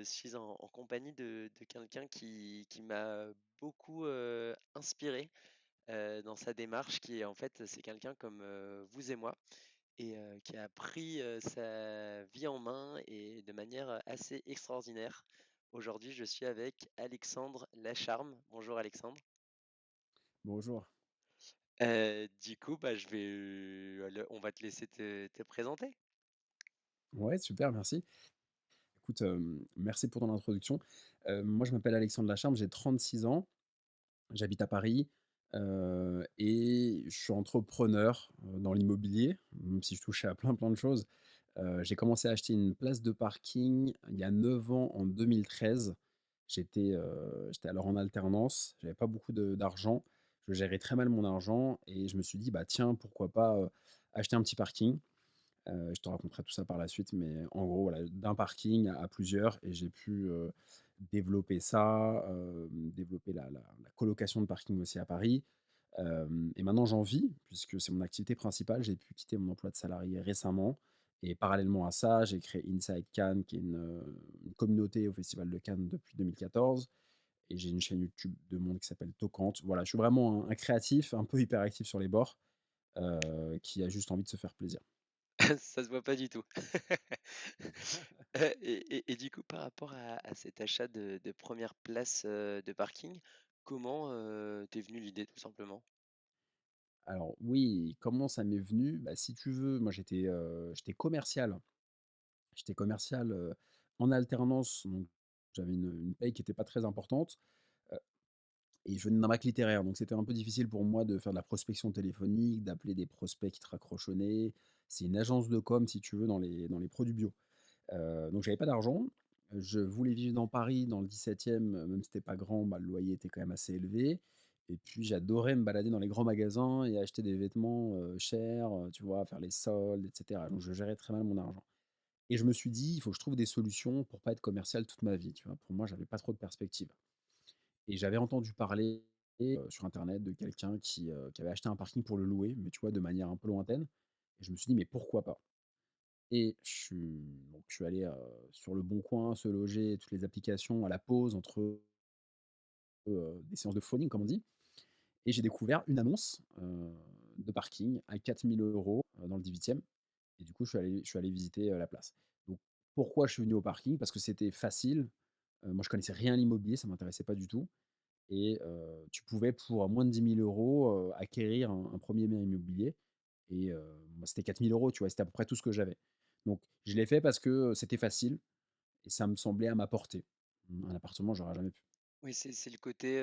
je suis en compagnie de quelqu'un qui m'a beaucoup, inspiré, dans sa démarche qui est en fait, c'est quelqu'un comme, vous et moi et qui a pris, sa vie en main et de manière, assez extraordinaire. Aujourd'hui, je suis avec Alexandre Lacharme. Bonjour Alexandre. Bonjour. Du coup, bah, je vais, on va te laisser te présenter. Ouais, super, merci. Écoute, merci pour ton introduction. Moi, je m'appelle Alexandre Lacharme, j'ai 36 ans, j'habite à Paris, et je suis entrepreneur, dans l'immobilier, même si je touche à plein, plein de choses. J'ai commencé à acheter une place de parking il y a 9 ans, en 2013. J'étais alors en alternance, j'avais pas beaucoup d'argent, je gérais très mal mon argent et je me suis dit: «Bah, tiens, pourquoi pas, acheter un petit parking?» Je te raconterai tout ça par la suite, mais en gros, voilà, d'un parking à plusieurs et j'ai pu, développer ça, développer la colocation de parking aussi à Paris, et maintenant j'en vis puisque c'est mon activité principale. J'ai pu quitter mon emploi de salarié récemment et parallèlement à ça, j'ai créé Inside Cannes qui est une communauté au Festival de Cannes depuis 2014 et j'ai une chaîne YouTube de monde qui s'appelle Tocante. Voilà, je suis vraiment un créatif, un peu hyperactif sur les bords, qui a juste envie de se faire plaisir. Ça se voit pas du tout. Et du coup, par rapport à cet achat de 1 place, de parking, comment, t'es venue l'idée tout simplement? Alors oui, comment ça m'est venu? Bah, si tu veux, moi j'étais commercial. J'étais commercial, en alternance, donc j'avais une paye qui était pas très importante, heu et je venais d'un bac littéraire, donc c'était un peu difficile pour moi de faire de la prospection téléphonique, d'appeler des prospects qui te raccrochent au nez. C'est une agence de com, si tu veux, dans les produits bio. Donc j'avais pas d'argent. Je voulais vivre dans Paris, dans le 17e, même si c'était pas grand, bah, le loyer était quand même assez élevé et puis j'adorais me balader dans les grands magasins et acheter des vêtements, chers, tu vois? Faire les soldes et cetera. Donc je gérais très mal mon argent et je me suis dit: «Il faut que je trouve des solutions pour pas être commercial toute ma vie», tu vois? Pour moi, j'avais pas trop de perspectives et j'avais entendu parler, sur internet de quelqu'un qui avait acheté un parking pour le louer, mais tu vois? De manière un peu lointaine et je me suis dit: «Mais pourquoi pas?» Et je suis allé, sur Le Bon Coin, Se Loger, toutes les applications à la pause entre, des séances de phoning comme on dit et j'ai découvert une annonce, de parking à 4 000 €, dans le 18e et du coup je suis allé visiter, la place. Donc pourquoi je suis venu au parking? Parce que c'était facile, moi je connaissais rien à l'immobilier, ça m'intéressait pas du tout et tu pouvais pour moins de 10 000 €, acquérir un 1er bien immobilier et moi c'était 4 000 €, tu vois? C'était à peu près tout ce que j'avais. Donc je l'ai fait parce que, c'était facile et ça me semblait à ma portée. Un appartement, j'aurais jamais pu. Oui, c'est le côté,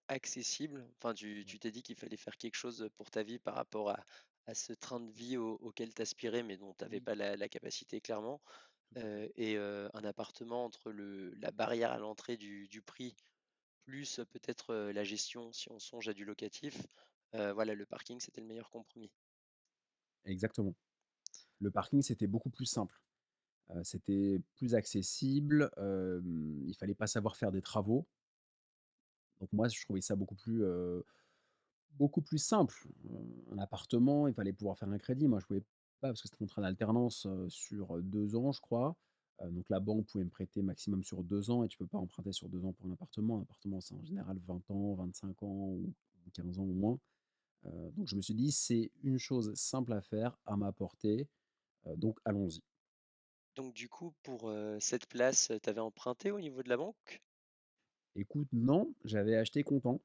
accessible. Enfin, tu t'es dit qu'il fallait faire quelque chose, pour ta vie par rapport à ce train de vie auquel tu aspirais, mais dont tu avais Oui, pas la capacité clairement, tout à fait. et un appartement entre le la barrière à l'entrée du prix, plus, peut-être, la gestion si on songe à du locatif, voilà, le parking, c'était le meilleur compromis. Exactement. Le parking, c'était beaucoup plus simple. C'était plus accessible, il fallait pas savoir faire des travaux. Donc moi, je trouvais ça beaucoup plus simple. Un appartement, il fallait pouvoir faire un crédit. Moi, je pouvais pas parce que c'était un contrat d'alternance, sur, 2 ans, je crois. Donc la banque pouvait me prêter maximum sur 2 ans et tu peux pas emprunter sur 2 ans pour un appartement. Un appartement, c'est en général 20 ans, 25 ans ou 15 ans au moins. Donc je me suis dit: «C'est une chose simple à faire, à ma portée, donc allons-y». Donc du coup, pour, cette place, tu avais emprunté au niveau de la banque? Écoute, non, j'avais acheté comptant,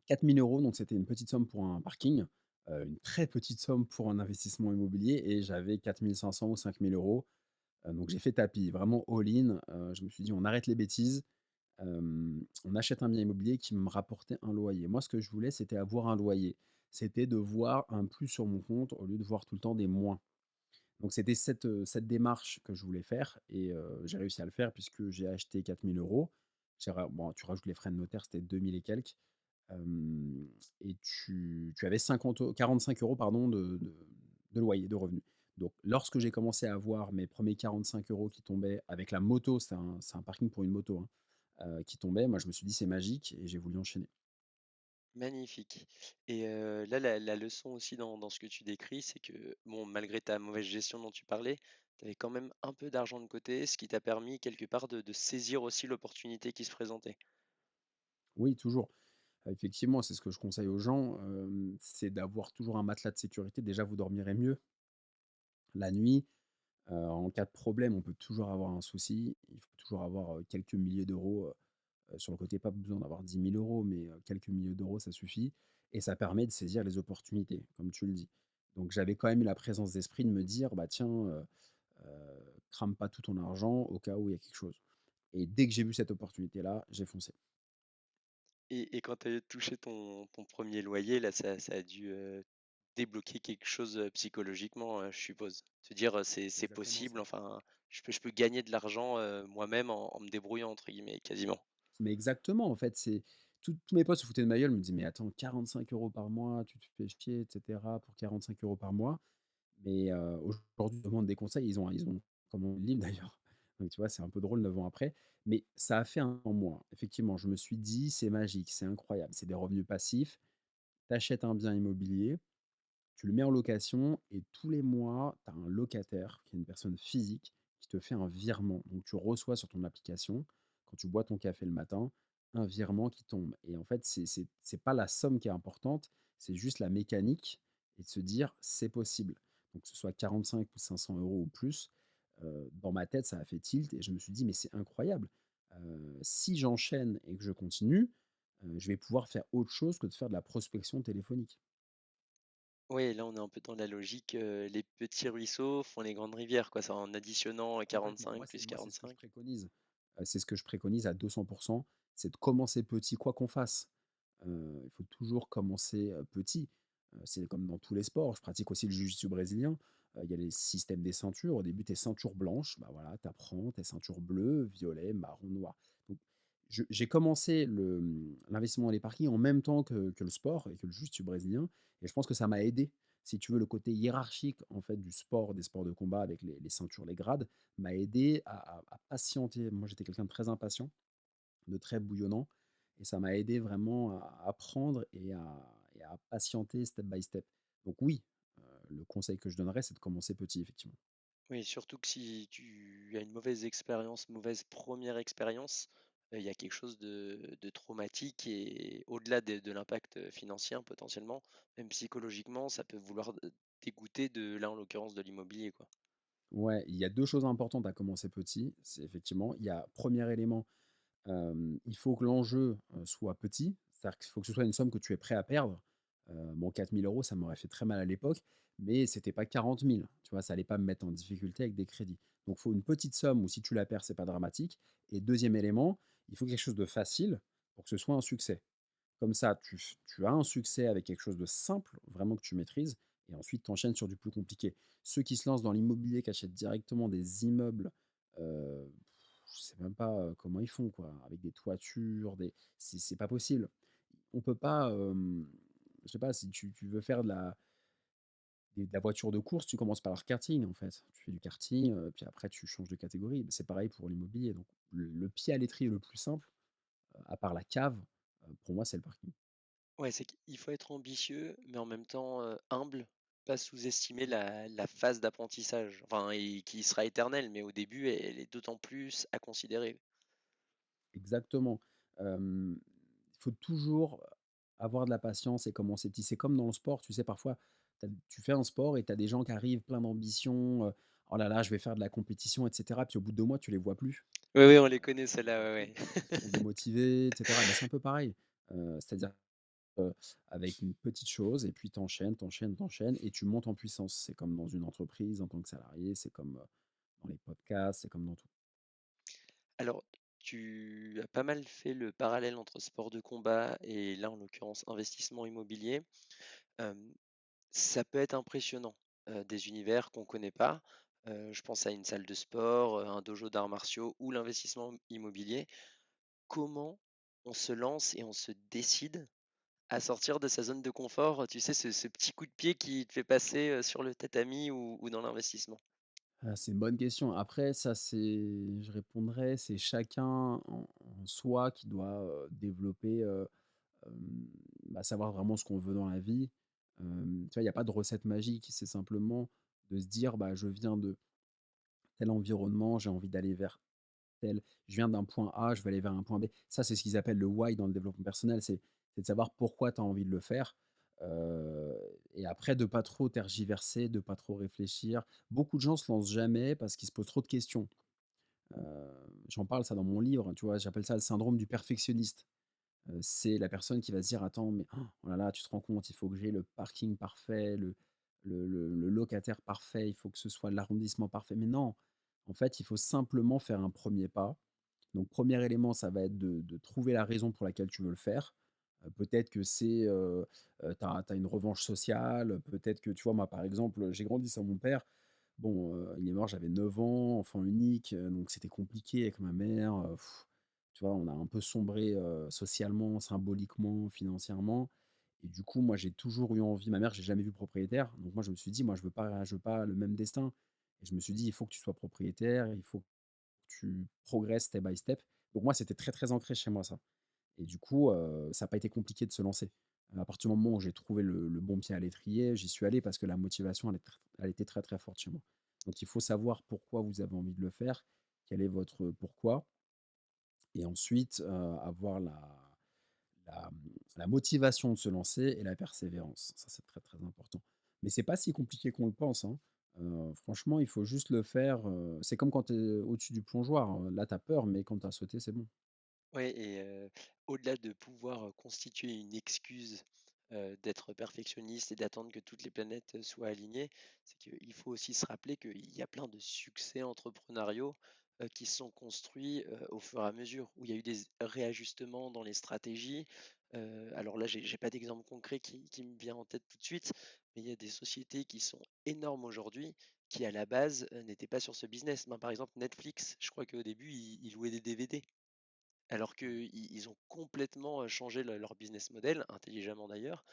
4 000 €, donc c'était une petite somme pour un parking, une très petite somme pour un investissement immobilier et j'avais 4 500 ou 5 000 €. Donc j'ai fait tapis, vraiment all-in, je me suis dit: «On arrête les bêtises, on achète un bien immobilier qui me rapportait un loyer». Moi, ce que je voulais, c'était avoir un loyer. C'était de voir un plus sur mon compte au lieu de voir tout le temps des moins. Donc c'était cette démarche que je voulais faire et j'ai réussi à le faire puisque j'ai acheté 4 000 €. Bon, tu rajoutes les frais de notaire, c'était 2 000 et quelques, hem et tu avais 45 € pardon de loyer, de revenus. Donc lorsque j'ai commencé à avoir mes premiers 45 € qui tombaient avec la moto, c'est un parking pour une moto, hein, qui tombait, moi je me suis dit: «C'est magique» et j'ai voulu enchaîner. Magnifique. Et là, la leçon aussi dans ce que tu décris, c'est que, bon, malgré ta mauvaise gestion dont tu parlais, Tu avais quand même un peu d'argent de côté, ce qui t'a permis quelque part de saisir aussi l'opportunité qui se présentait. Oui, toujours. Effectivement, c'est ce que je conseille aux gens, c'est d'avoir toujours un matelas de sécurité. Déjà, vous dormirez mieux la nuit. En cas de problème, on peut toujours avoir un souci. Il faut toujours avoir, quelques milliers d'euros, sur le côté. Pas besoin d'avoir 10 000 euros, mais, quelques milliers d'euros, ça suffit et ça permet de saisir les opportunités, comme tu le dis. Donc j'avais quand même eu la présence d'esprit de me dire: «Bah tiens, crame pas tout ton argent au cas où il y a quelque chose» et dès que j'ai vu cette opportunité-là, j'ai foncé. Et quand tu as touché ton 1 loyer, là, ça a dû, débloquer quelque chose, psychologiquement, je suppose? Se dire, C'est «C'est exactement possible, ça. enfin, je peux gagner de l'argent, moi-même en me débrouillant» entre guillemets, quasiment. Mais exactement, en fait, c'est tous mes potes se foutaient de ma gueule, me disaient: «Mais attends, 45 € par mois, tu te fais chier et cetera pour 45 € par mois». Mais, aujourd'hui, ils demandent des conseils, ils ont commandé le livre d'ailleurs. Donc tu vois, c'est un peu drôle 9 ans après. Mais ça a fait un en moi. Effectivement, je me suis dit: «C'est magique, c'est incroyable, c'est des revenus passifs». Tu achètes un bien immobilier, tu le mets en location et tous les mois, tu as un locataire qui est une personne physique qui te fait un virement. Donc tu reçois sur ton application, quand tu bois ton café le matin, un virement qui tombe. Et en fait, c'est pas la somme qui est importante, c'est juste la mécanique et de se dire: «C'est possible». Donc que ce soit 45 ou 500 € ou plus, dans ma tête, ça a fait tilt et je me suis dit: «Mais c'est incroyable, si j'enchaîne et que je continue, je vais pouvoir faire autre chose que de faire de la prospection téléphonique». Oui, là, on est un peu dans la logique, les petits ruisseaux font les grandes rivières, quoi. C'est en additionnant, Complètement. 45 plus Moi, c'est ce que je 45. préconise. C'est ce que je préconise à 200. C'est de commencer petit, quoi qu'on fasse. Il faut toujours commencer, petit. C'est comme dans tous les sports. Je pratique aussi le jiu-jitsu brésilien. Il y a les systèmes des ceintures. Au début, tu es ceinture blanche, bah, voilà, tu apprends, tu es ceinture bleue, violet, marron, noir. Donc j'ai commencé l'investissement dans les parkings en même temps que le sport et que le jiu-jitsu brésilien et je pense que ça m'a aidé. Si tu veux, le côté hiérarchique, en fait, du sport, des sports de combat avec les ceintures, les grades, m'a aidé à patienter. Moi, j'étais quelqu'un de très impatient, de très bouillonnant et ça m'a aidé vraiment à apprendre et à patienter step by step. Donc oui, le conseil que je donnerais, c'est de commencer petit, effectivement. Oui, surtout que si tu as une mauvaise expérience, mauvaise première expérience, il y a quelque chose de traumatique et au-delà de l'impact, financier, hein, potentiellement, même psychologiquement, ça peut vouloir, dégoûter de là, en l'occurrence, de l'immobilier, quoi. Ouais, il y a 2 choses importantes à commencer petit. C'est effectivement, il y a premier élément, il faut que l'enjeu, soit petit. C'est-à-dire qu'il faut que ce soit une somme que tu es prêt à perdre. Bon 4 000 €, ça m'aurait fait très mal à l'époque, mais c'était pas 40 000. Tu vois? Ça allait pas me mettre en difficulté avec des crédits. Donc il faut une petite somme où si tu la perds, c'est pas dramatique et deuxième élément, il faut quelque chose de facile pour que ce soit un succès. Comme ça, tu as un succès avec quelque chose de simple, vraiment que tu maîtrises et ensuite tu enchaînes sur du plus compliqué. Ceux qui se lancent dans l'immobilier, qui achètent directement des immeubles, heu, je sais même pas, comment ils font quoi, avec des toitures, c'est pas possible. On peut pas, je sais pas, si tu veux faire de la voiture de course, tu commences par le karting, en fait. Tu fais du karting, puis après tu changes de catégorie. C'est pareil pour l'immobilier, donc le pied à l'étrier le plus simple, à part la cave, pour moi, c'est le parking. Ouais, c'est qu'il faut être ambitieux, mais en même temps, humble, pas sous-estimer la phase d'apprentissage, enfin et qui sera éternelle, mais au début, elle est d'autant plus à considérer. Exactement. Il faut toujours avoir de la patience et commencer petit. C'est comme dans le sport, tu sais, parfois, tu fais un sport et tu as des gens qui arrivent plein d'ambition, «Oh là là, je vais faire de la compétition» et cetera. Puis au bout de 2 mois, tu les vois plus. Oui, oui, on les connaît celles-là, Heu, ouais, ils sont démotivés et cetera. Bah, c'est un peu pareil. C'est-à-dire, avec une petite chose et puis tu enchaînes, tu enchaînes, tu enchaînes et tu montes en puissance. C'est comme dans une entreprise en tant que salarié, c'est comme, dans les podcasts, c'est comme dans tout. Alors, tu as pas mal fait le parallèle entre sport de combat et là, en l'occurrence, investissement immobilier. Hem, Ça peut être impressionnant, des univers qu'on ne connaît pas. Je pense à une salle de sport, un dojo d'arts martiaux ou l'investissement immobilier. Comment on se lance et on se décide à sortir de sa zone de confort, tu sais, ce petit coup de pied qui te fait passer, sur le tatami ou dans l'investissement? Ah, c'est une bonne question. Après ça, je répondrais, c'est chacun en soi qui doit, développer, bah, savoir vraiment ce qu'on veut dans la vie. Tu vois, il y a pas de recette magique, c'est simplement de se dire: «Bah, je viens de» tel environnement, j'ai envie d'aller vers tel je viens d'un point A, je vais aller vers un point B. Ça, c'est ce qu'ils appellent le why dans le développement personnel, c'est de savoir pourquoi tu as envie de le faire, heu et après de pas trop tergiverser, de pas trop réfléchir. Beaucoup de gens se lancent jamais parce qu'ils se posent trop de questions. J'en parle ça dans mon livre, tu vois? J'appelle ça le syndrome du perfectionniste. C'est la personne qui va se dire: «Attends, mais oh là là, tu te rends compte, il faut que j'ai le parking parfait, le locataire parfait, il faut que ce soit l'arrondissement parfait». Mais non, en fait, il faut simplement faire un premier pas. Donc premier élément, ça va être de trouver la raison pour laquelle tu veux le faire. Peut-être que c'est, tu as une revanche sociale, peut-être que, tu vois, moi, par exemple, j'ai grandi sans mon père. Bon, il est mort, j'avais 9 ans, enfant unique, donc c'était compliqué avec ma mère, tu vois? On a un peu sombré, socialement, symboliquement, financièrement et du coup, moi, j'ai toujours eu envie ma mère, j'ai jamais vu propriétaire, donc moi, je me suis dit: «Moi, je veux pas le même destin» et je me suis dit: «Il faut que tu sois propriétaire, il faut que tu progresses step by step». Donc moi, c'était très, très ancré chez moi ça et du coup, ça a pas été compliqué de se lancer. À partir du moment où j'ai trouvé le bon pied à l'étrier, j'y suis allé parce que la motivation, elle était très, très forte chez moi. Donc il faut savoir pourquoi vous avez envie de le faire, quel est votre pourquoi et ensuite, avoir la motivation de se lancer et la persévérance. Ça, c'est très, très important. Mais c'est pas si compliqué qu'on le pense, hein. Franchement, il faut juste le faire, c'est comme quand tu es au-dessus du plongeoir, là, tu as peur, mais quand tu as sauté, c'est bon. Ouais et au-delà de pouvoir, constituer une excuse, d'être perfectionniste et d'attendre que toutes les planètes, soient alignées, c'est qu'il faut aussi se rappeler qu'il y a plein de succès entrepreneuriaux, qui se sont construits, au fur et à mesure, où il y a eu des réajustements dans les stratégies. Alors là, j'ai pas d'exemple concret qui me vient en tête tout de suite, mais il y a des sociétés qui sont énormes aujourd'hui, qui à la base, n'étaient pas sur ce business. Ben, par exemple Netflix, je crois qu'au début, ils louaient des DVD. Alors qu'ils ont complètement, changé leur business model, intelligemment d'ailleurs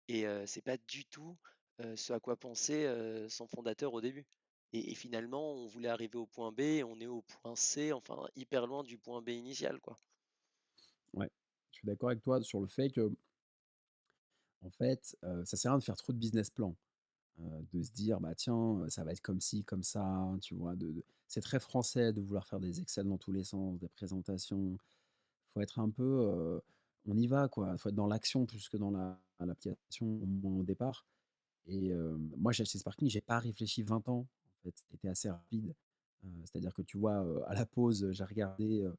et c'est pas du tout, ce à quoi pensait, son fondateur au début et finalement on voulait arriver au point B et on est au point C, enfin hyper loin du point B initial, quoi. Ouais, je suis d'accord avec toi sur le fait que en fait, ça sert à rien de faire trop de business plan, de se dire: «Bah, tiens, ça va être comme ci, comme ça», tu vois? C'est très français de vouloir faire des Excel dans tous les sens, des présentations. Faut être un peu, on y va quoi, faut être dans l'action plus que dans l'application, au moins au départ et moi j'ai acheté ce parking, j'ai pas réfléchi 20 ans, en fait, c'était assez rapide. C'est-à-dire que tu vois, à la pause, j'ai regardé,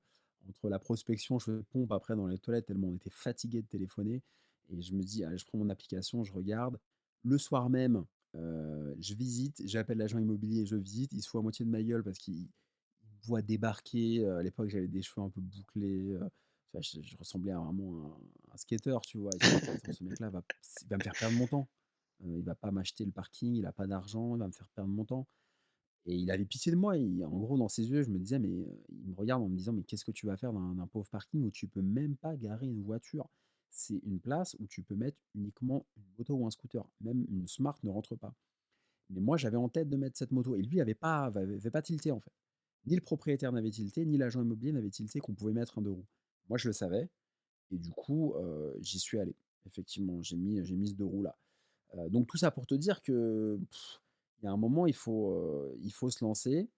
entre la prospection, je faisais pompe après dans les toilettes tellement on était fatigué de téléphoner et je me dis: «Allez, je prends mon application, je regarde». Le soir même, je visite, j'appelle l'agent immobilier, je visite, il se fout à moitié de ma gueule parce qu'il me voit débarquer, à l'époque j'avais des cheveux un peu bouclés, enfin je ressemblais à vraiment un skater, tu vois? Il se dit: «Attends, ce mec-là va me faire perdre mon temps». Il va pas m'acheter le parking, il a pas d'argent, il va me faire perdre mon temps et il avait pitié de moi. En gros, dans ses yeux, je me disais: «Mais» il me regarde en me disant: «Mais qu'est-ce que tu vas faire dans un pauvre parking où tu peux même pas garer une voiture? C'est une place où tu peux mettre uniquement une moto ou un scooter. Même une Smart ne rentre pas». Mais moi, j'avais en tête de mettre cette moto et lui avait pas tilté, en fait. Ni le propriétaire n'avait tilté, ni l'agent immobilier n'avait tilté qu'on pouvait mettre un 2 roues. Moi, je le savais et du coup, j'y suis allé. Effectivement, j'ai mis ce 2 roues là. Donc tout ça pour te dire que, il y a un moment, il faut se lancer.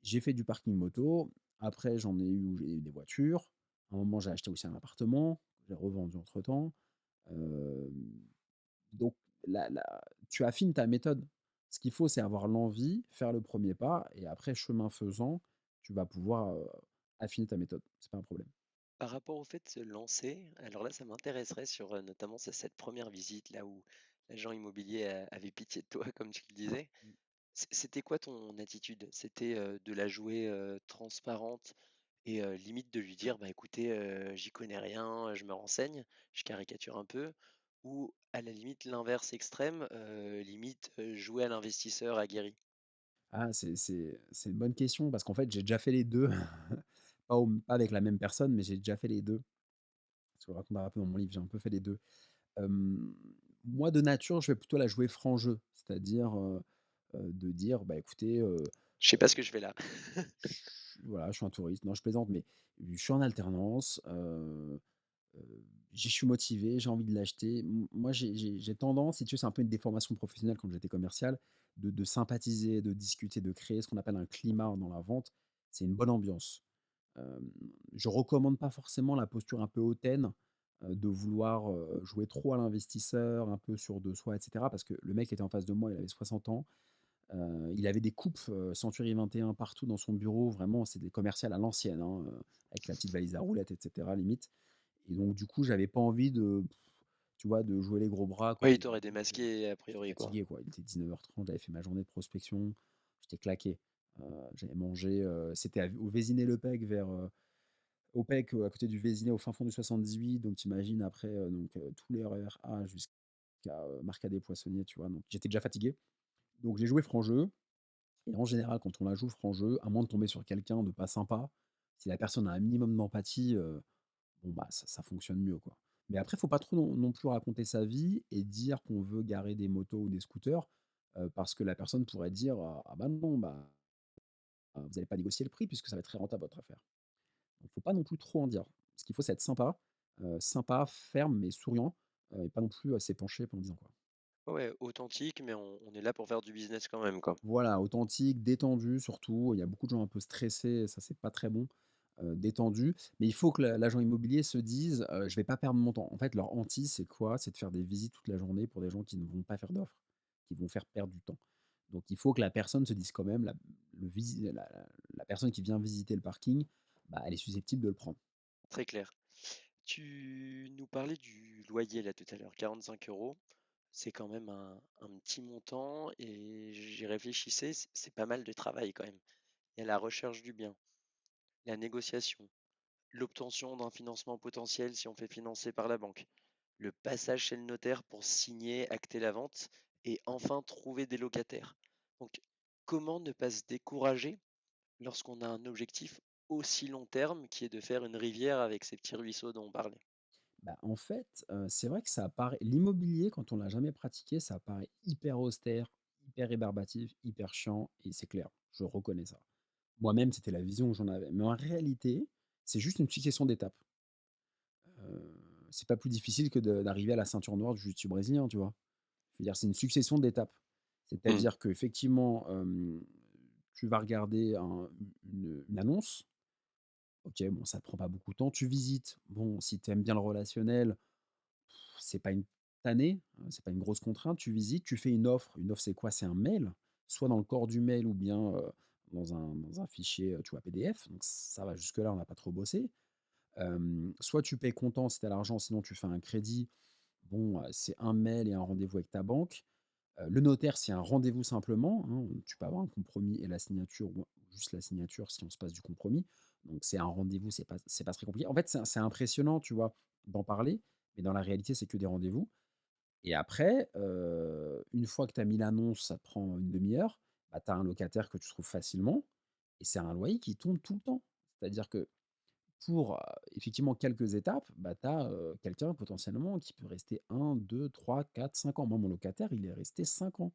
J'ai fait du parking moto. Après, j'en ai eu où j'ai eu des voitures. À un moment, j'ai acheté aussi un appartement, que j'ai revendu entre-temps. Hem, donc tu affines ta méthode. Ce qu'il faut, c'est avoir l'envie, faire le premier pas et après, chemin faisant, tu vas pouvoir, affiner ta méthode. C'est pas un problème. Par rapport au fait de se lancer, alors là, ça m'intéresserait sur, notamment cette première visite là où l'agent immobilier avait pitié de toi comme tu le disais. Mmh. C'était quoi ton attitude? C'était, de la jouer, transparente et limite de lui dire: «Bah, écoutez, j'y connais rien, je me renseigne», je caricature un peu ou à la limite l'inverse extrême, limite, jouer à l'investisseur aguerri? Ah, c'est une bonne question parce qu'en fait, j'ai déjà fait les 2. Pas avec la même personne, mais j'ai déjà fait les 2. Je le raconte un peu dans mon livre, j'ai un peu fait les 2. Hem, Moi, de nature, je vais plutôt la jouer franc jeu, c'est-à-dire, de dire: «Bah, écoutez, Je sais pas ce que je fais là. voilà, je suis un touriste». Non, je plaisante, mais je suis en alternance, je suis motivé, j'ai envie de l'acheter. Moi, j'ai tendance, si tu veux, c'est un peu une déformation professionnelle quand j'étais commercial, de sympathiser, de discuter, de créer ce qu'on appelle un climat dans la vente. C'est une bonne ambiance. Je recommande pas forcément la posture un peu hautaine, de vouloir, jouer trop à l'investisseur, un peu sûr de soi et cetera. Parce que le mec était en face de moi, il avait 60 ans, il avait des coupes, Century 21 partout dans son bureau. Vraiment, c'est des commerciales à l'ancienne, hein, avec la petite valise à roulettes et cetera, limite. Et donc du coup, j'avais pas envie de, tu vois, de jouer les gros bras à Oui, il côté, quoi. t'aurait démasqué a J'étais priori, quoi. fatigué, quoi. Il était 19h30, j'avais fait ma journée de prospection, j'étais claqué. J'avais mangé, c'était au Vésinet-le-Pec vers, au Pec, à côté du Vésinet, au fin fond du 78. Donc tu imagines après, tous les RER A jusqu'à, Marcadet des Poissonniers, tu vois? Donc j'étais déjà fatigué. Donc j'ai joué franc jeu et en général, quand on la joue franc jeu, à moins de tomber sur quelqu'un de pas sympa, si la personne a un minimum d'empathie, bon, bah, ça fonctionne mieux, quoi. Mais après, faut pas trop non plus raconter sa vie et dire qu'on veut garer des motos ou des scooters, parce que la personne pourrait dire: «Ah bah, non, bah, vous allez pas négocier le prix puisque ça va être très rentable votre affaire». Donc faut pas non plus trop en dire. Ce qu'il faut, c'est être sympa, ferme mais souriant, et pas non plus, s'épancher pendant 10 ans, quoi. Ouais, authentique, mais on est là pour faire du business quand même, quoi. Voilà, authentique, détendu surtout. Il y a beaucoup de gens un peu stressés et ça, c'est pas très bon. Détendu, mais il faut que l'agent immobilier se dise, «Je vais pas perdre mon temps». En fait, leur hantise, c'est quoi? C'est de faire des visites toute la journée pour des gens qui ne vont pas faire d'offres, qui vont faire perdre du temps. Donc il faut que la personne se dise quand même, la personne qui vient visiter le parking, bah, elle est susceptible de le prendre. Très clair. Tu nous parlais du loyer là tout à l'heure, 45 €. C'est quand même un petit montant et j'y réfléchissais, c'est pas mal de travail quand même. Il y a la recherche du bien, la négociation, l'obtention d'un financement potentiel si on fait financer par la banque, le passage chez le notaire pour signer, acter la vente et enfin trouver des locataires. Donc, comment ne pas se décourager lorsqu'on a un objectif aussi long terme qui est de faire une rivière avec ces petits ruisseaux dont on parlait? Bah, en fait, c'est vrai que ça paraît l'immobilier quand on l'a jamais pratiqué, ça paraît hyper austère, hyper rébarbatif, hyper chiant et c'est clair, je reconnais ça. Moi-même, c'était la vision que j'en avais. Mais en réalité, c'est juste une succession d'étapes. C'est pas plus difficile que d'arriver à la ceinture noire du jiu-jitsu brésilien, tu vois? Je veux dire, c'est une succession d'étapes. Mmh, C'est-à-dire qu'effectivement, tu vas regarder une annonce. OK, bon, ça te prend pas beaucoup de temps. Tu visites. Bon, si tu aimes bien le relationnel, c'est pas une tannée, c'est pas une grosse contrainte. Tu visites, tu fais une offre. Une offre, c'est quoi? C'est un mail, soit dans le corps du mail ou bien, dans un fichier, tu vois, PDF. Donc ça va, jusque-là, on n'a pas trop bossé. Soit tu payes comptant si tu as l'argent, sinon tu fais un crédit. Bon, c'est un mail et un rendez-vous avec ta banque. Le notaire, c'est un rendez-vous simplement, hein, tu peux avoir un compromis et la signature ou juste la signature si on se passe du compromis. Donc c'est un rendez-vous, c'est pas très compliqué. En fait, c'est impressionnant, tu vois, d'en parler, mais dans la réalité, c'est que des rendez-vous et après, une fois que tu as mis l'annonce, ça te prend une demi heure, bah, tu as un locataire que tu trouves facilement et c'est un loyer qui tombe tout le temps. C'est-à-dire que pour, effectivement quelques étapes, bah, tu as, quelqu'un potentiellement qui peut rester 1, 2, 3, 4, 5 ans. Moi, mon locataire, il est resté 5 ans.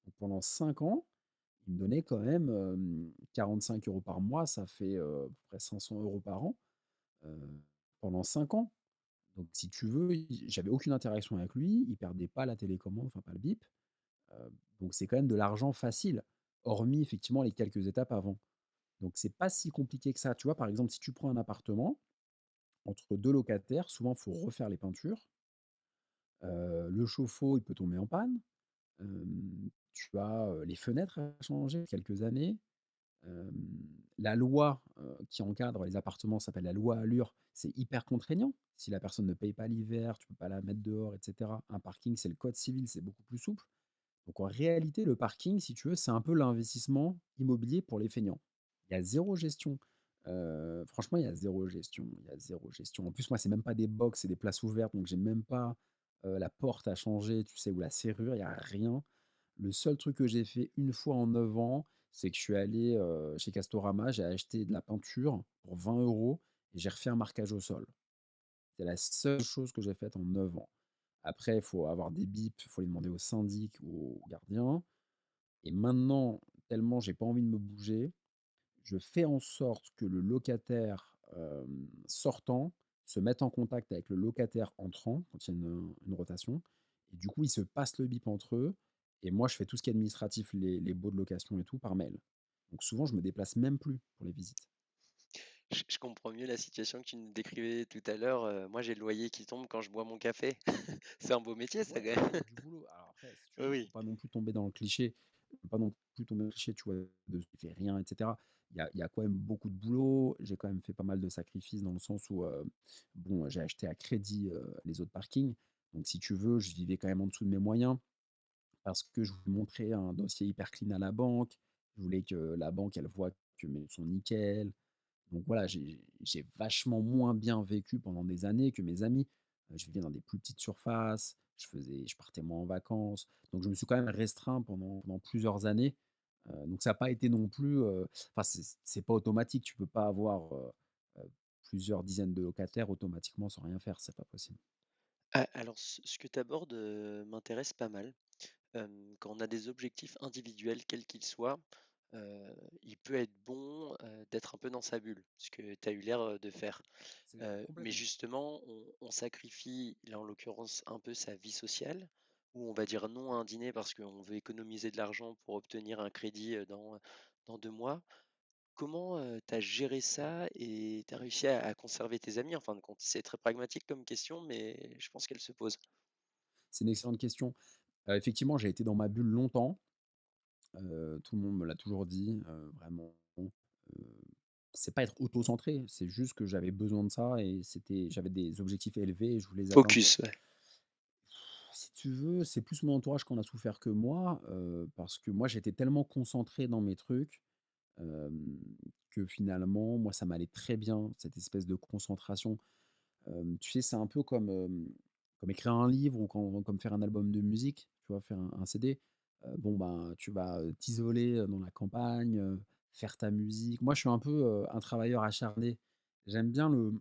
Donc pendant 5 ans, il me donnait quand même, 45 € par mois, ça fait, à peu près 500 € par an, heu, pendant 5 ans. Donc si tu veux, j'avais aucune interaction avec lui, il perdait pas la télécommande, enfin pas le bip, donc c'est quand même de l'argent facile, hormis effectivement les quelques étapes avant. Donc c'est pas si compliqué que ça. Tu vois, par exemple, si tu prends un appartement, entre 2 locataires, souvent, il faut refaire les peintures. Le chauffe-eau, il peut tomber en panne. Tu as, les fenêtres à changer quelques années. Hem, la loi, qui encadre les appartements s'appelle la loi Allure. C'est hyper contraignant. Si la personne ne paye pas l'hiver, tu peux pas la mettre dehors et cetera. Un parking, c'est le code civil, c'est beaucoup plus souple. Donc en réalité, le parking, si tu veux, c'est un peu l'investissement immobilier pour les feignants. Il y a zéro gestion. Franchement, il y a zéro gestion, il y a zéro gestion. En plus, moi, c'est même pas des box, c'est des places ouvertes, donc j'ai même pas, la porte à changer, tu sais, ou la serrure, il y a rien. Le seul truc que j'ai fait une fois en 9 ans, c'est que je suis allé, chez Castorama, j'ai acheté de la peinture pour 20 € et j'ai refait un marquage au sol. C'est la seule chose que j'ai faite en 9 ans. Après, il faut avoir des bips, il faut les demander au syndic ou au gardien et maintenant, tellement j'ai pas envie de me bouger, je fais en sorte que le locataire, sortant se mettent en contact avec le locataire entrant quand il y a une rotation et du coup, ils se passent le bip entre eux et moi, je fais tout ce qui est administratif, les baux de location et tout par mail. Donc souvent, je me déplace même plus pour les visites. Je comprends mieux la situation que tu nous décrivais tout à l'heure. Moi, j'ai le loyer qui tombe quand je bois mon café. C'est un beau métier ça, Ouais, quand ouais, il y même. a du boulot. Alors après, si tu Oui, veux, oui. faut pas non plus tomber dans le cliché, faut pas non plus tomber dans le cliché, tu vois, de «tu fais rien» et cetera. Il y a quand même beaucoup de boulot. J'ai quand même fait pas mal de sacrifices dans le sens où, bon, j'ai acheté à crédit, les autres parkings. Donc si tu veux, je vivais quand même en dessous de mes moyens parce que je voulais montrer un dossier hyper clean à la banque. Je voulais que la banque, elle voit que mes sont nickel. Donc voilà, j'ai vachement moins bien vécu pendant des années que mes amis. Je vivais dans des plus petites surfaces, je partais moins en vacances. Donc je me suis quand même restreint pendant plusieurs années. Donc ça n'a pas été non plus, enfin c'est pas automatique. Tu peux pas avoir, plusieurs dizaines de locataires automatiquement sans rien faire, c'est pas possible. Ah, alors ce que tu abordes, m'intéresse pas mal. Quand on a des objectifs individuels, quels qu'ils soient, il peut être bon, d'être un peu dans sa bulle, ce que tu as eu l'air, de faire. C'est Mais complètement. justement, on sacrifie, là en l'occurrence, un peu sa vie sociale, ou on va dire non à un dîner parce qu'on veut économiser de l'argent pour obtenir un crédit, dans 2 mois. Comment, tu as géré ça et tu as réussi à conserver tes amis en fin de compte? C'est très pragmatique comme question, mais je pense qu'elle se pose. C'est une excellente question. Effectivement, j'ai été dans ma bulle longtemps. Tout le monde me l'a toujours dit, vraiment, c'est pas être auto-centré, c'est juste que j'avais besoin de ça et j'avais des objectifs élevés et je voulais les atteindre. Focus, ouais. Si tu veux, c'est plus mon entourage qui en a souffert que moi, parce que moi, j'étais tellement concentré dans mes trucs, hem, que finalement, moi, ça m'allait très bien, cette espèce de concentration. Tu sais, c'est un peu comme écrire un livre ou comme faire un album de musique, tu vois? Faire un CD. Bon, ben, tu vas, t'isoler, dans la campagne, faire ta musique. Moi, je suis un peu, un travailleur acharné. J'aime bien le